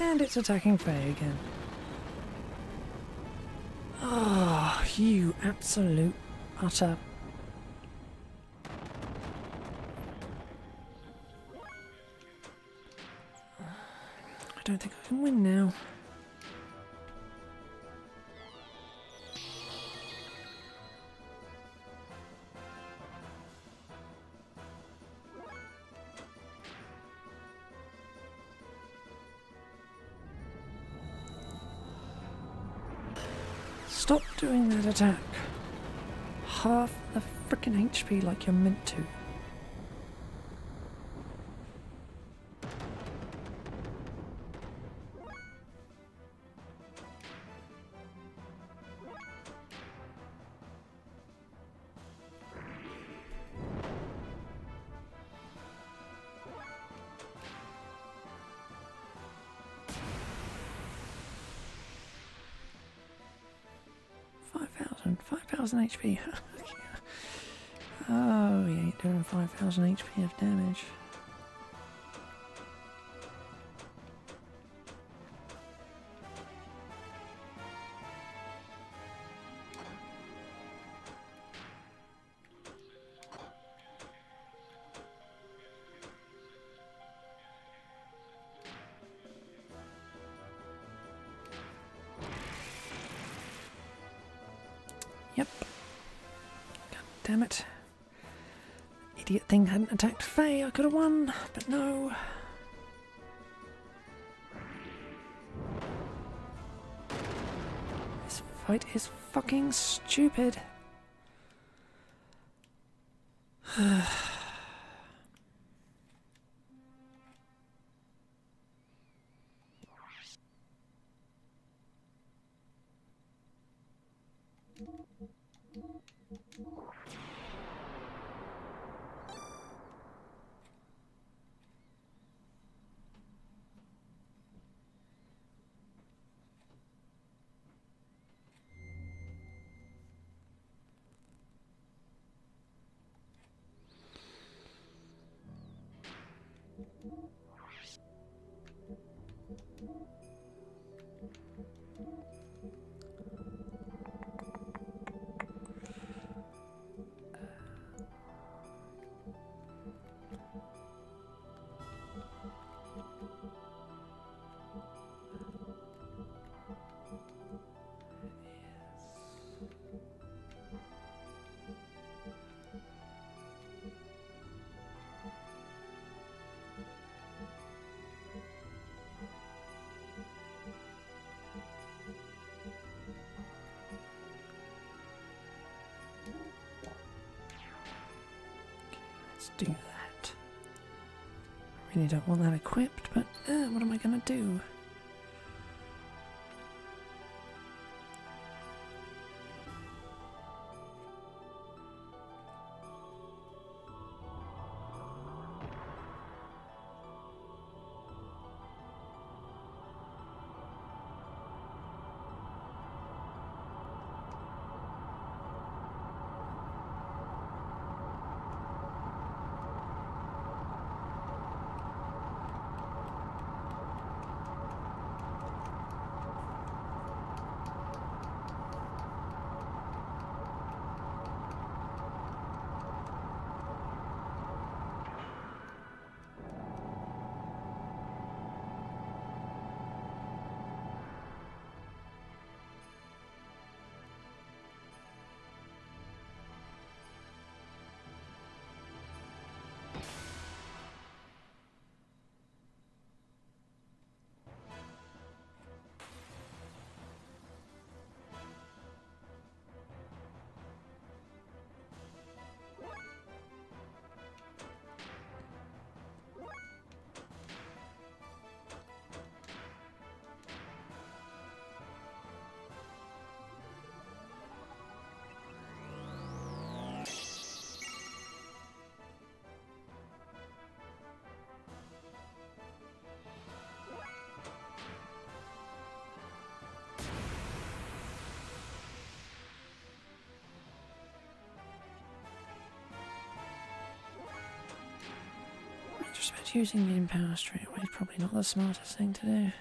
And it's attacking Faye again. Oh, you absolute utter... I don't think I can win now. Stop doing that attack. Half the frickin' HP like you're meant to. Five thousand HP. Oh, he ain't doing 5,000 HP of damage. Yep. God damn it. Idiot thing hadn't attacked Faye, I could have won, but no. This fight is fucking stupid. Let's do that. I really don't want that equipped, but what am I going to do? Just using the Empower straight away is probably not the smartest thing to do.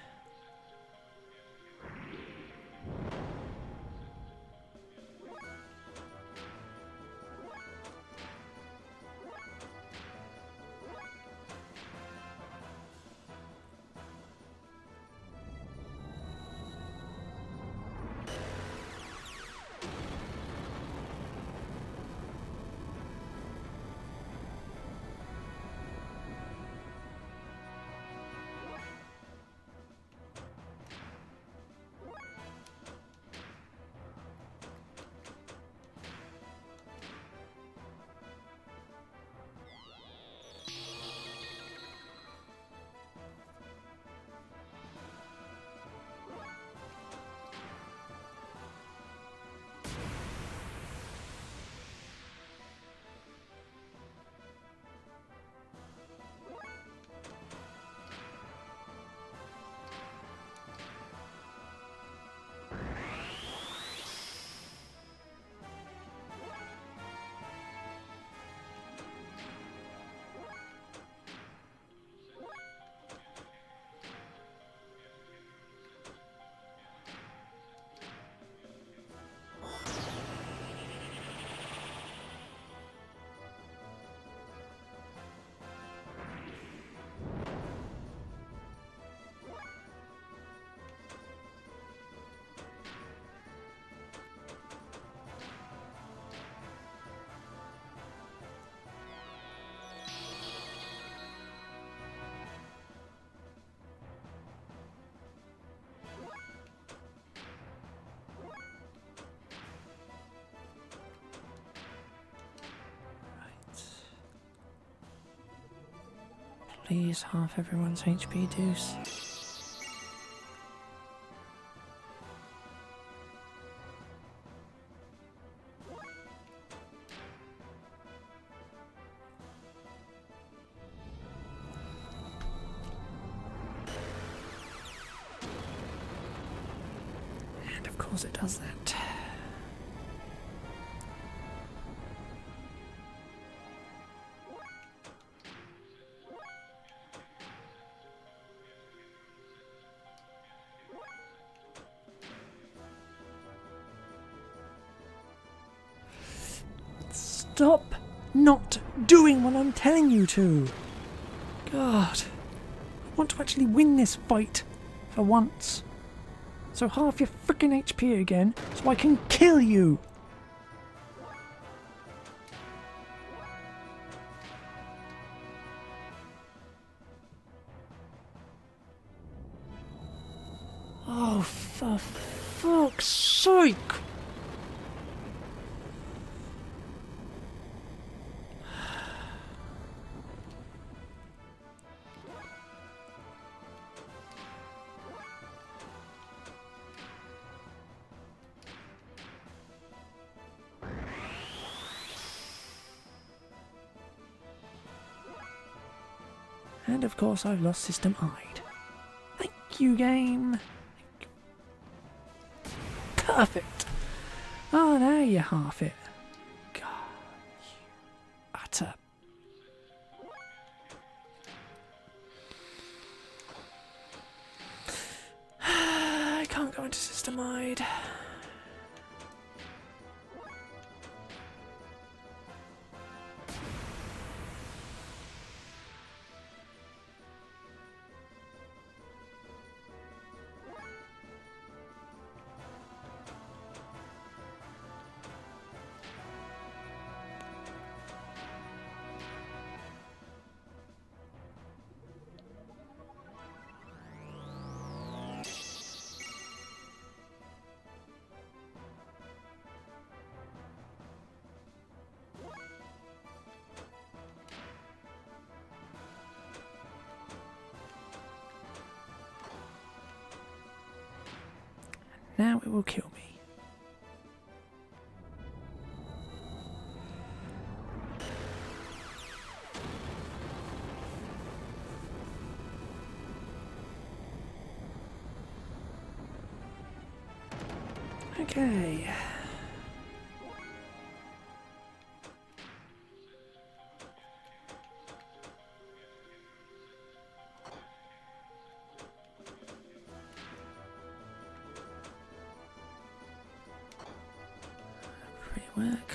Please, half everyone's HP deuce. And of course it does that. Stop not doing what I'm telling you to. God. I want to actually win this fight for once. So half your freaking HP again so I can kill you. Oh, for fuck's sake. And of course I've lost System I'd. Thank you, game. Perfect. Oh, now you half it. God, you utter. I can't go into System I'd. Now it will kill me. Okay. Work.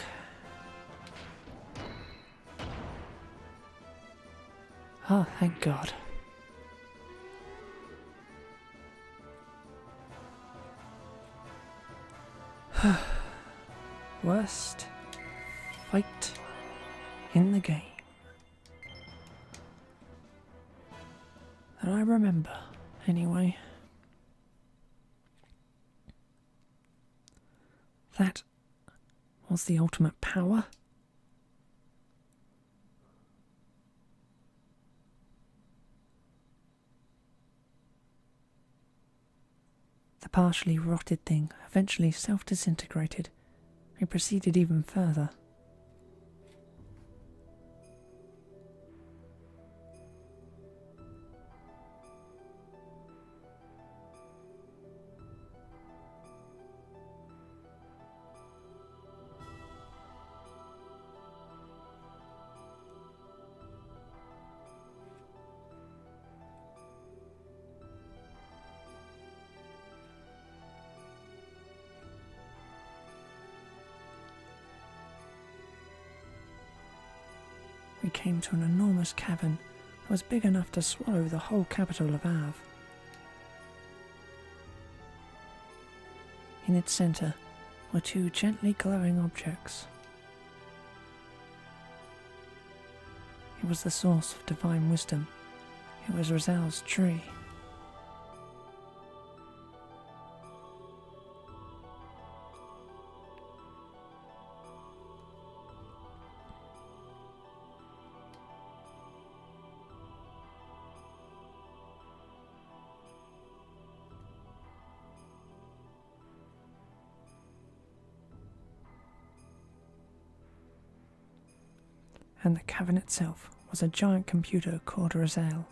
Oh, thank God. Worst fight in the game that I remember, anyway. That was the ultimate power. The partially rotted thing eventually self-disintegrated. We proceeded even further. We came to an enormous cavern that was big enough to swallow the whole capital of Av. In its centre were two gently glowing objects. It was the source of divine wisdom. It was Rosal's tree. And the cavern itself was a giant computer called Rosal.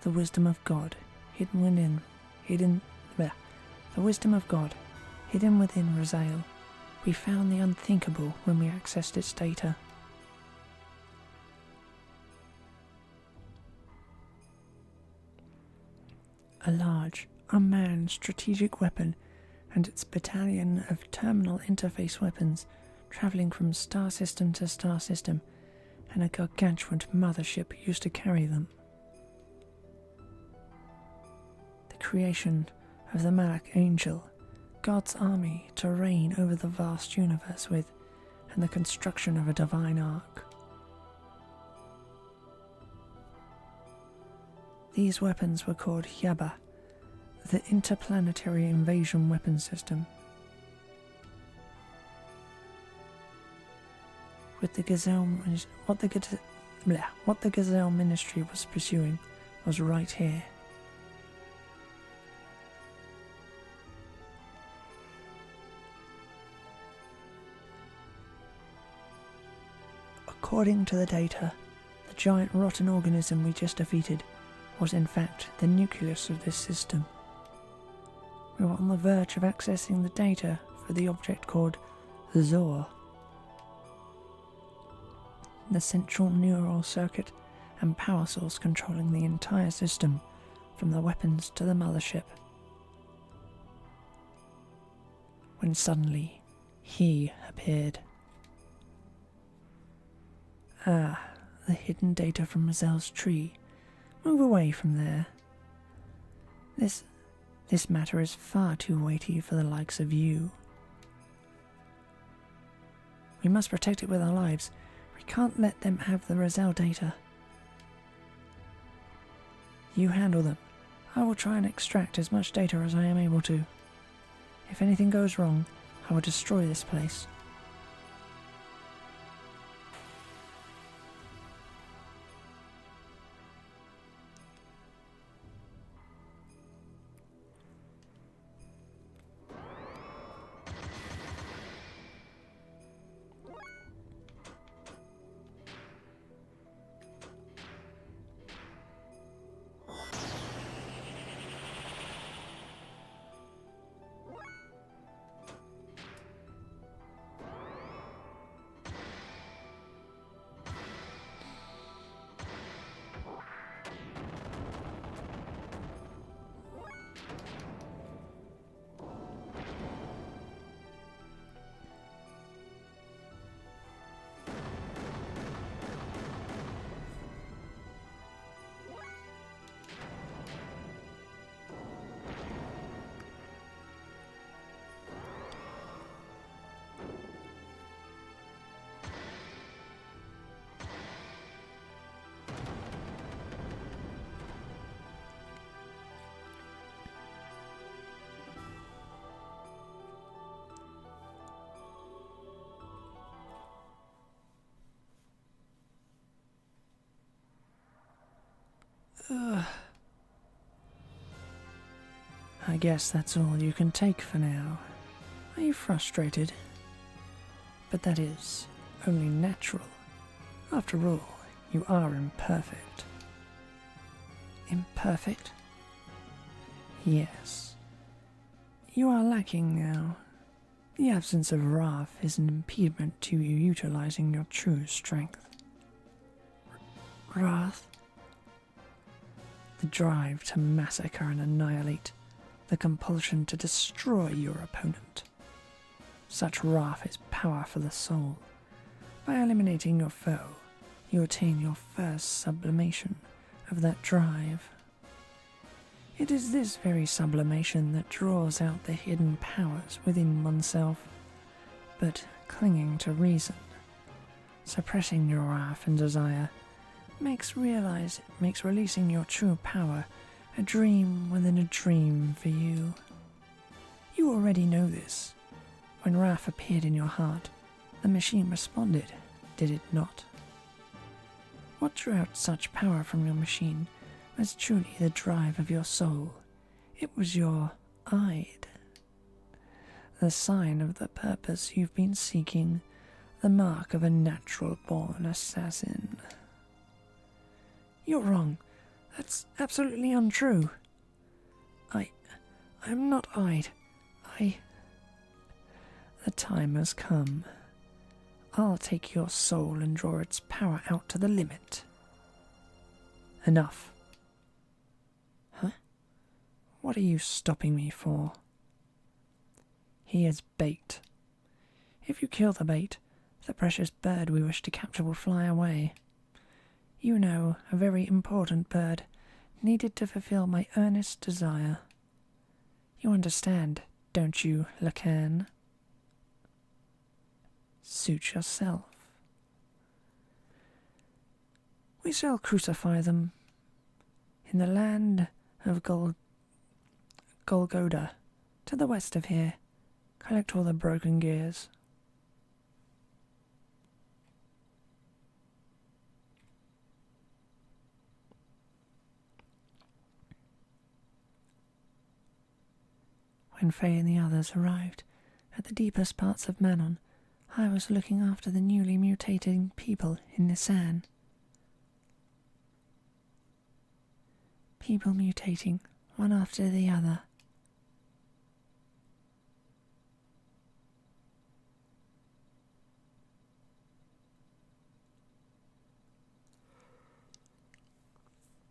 The wisdom of God hidden within Rosal. We found the unthinkable when we accessed its data. A large, unmanned strategic weapon and its battalion of terminal interface weapons travelling from star system to star system, and a gargantuan mothership used to carry them. The creation of the Malak Angel, God's army to reign over the vast universe with, and the construction of a divine ark. These weapons were called Yaba, the Interplanetary Invasion Weapon System. With the what the Gazelle Ministry was pursuing was right here. According to the data, the giant rotten organism we just defeated was in fact the nucleus of this system. We were on the verge of accessing the data for the object called Zor, the central neural circuit and power source controlling the entire system, from the weapons to the mothership. When suddenly, he appeared. Ah, the hidden data from Mazel's tree. Move away from there. This matter is far too weighty for the likes of you. We must protect it with our lives. We can't let them have the Mazel data. You handle them. I will try and extract as much data as I am able to. If anything goes wrong, I will destroy this place. I guess that's all you can take for now. Are you frustrated? But that is only natural. After all, you are imperfect. Imperfect? Yes. You are lacking now. The absence of wrath is an impediment to you utilizing your true strength. Wrath? The drive to massacre and annihilate, the compulsion to destroy your opponent. Such wrath is power for the soul. By eliminating your foe, you attain your first sublimation of that drive. It is this very sublimation that draws out the hidden powers within oneself, but clinging to reason, suppressing your wrath and desire, makes releasing your true power a dream within a dream for you. You already know this. When wrath appeared in your heart, the machine responded, did it not? What drew out such power from your machine was truly the drive of your soul. It was your Id, the sign of the purpose you've been seeking, the mark of a natural-born assassin. You're wrong. That's absolutely untrue. I'm not Id. The time has come. I'll take your soul and draw its power out to the limit. Enough. Huh? What are you stopping me for? He is bait. If you kill the bait, the precious bird we wish to capture will fly away. You know, a very important bird, needed to fulfill my earnest desire. You understand, don't you, Lacan? Suit yourself. We shall crucify them in the land of Golgoda, to the west of here. Collect all the broken gears. When Faye and the others arrived at the deepest parts of Manon, I was looking after the newly mutating people in Nisan. People mutating, one after the other.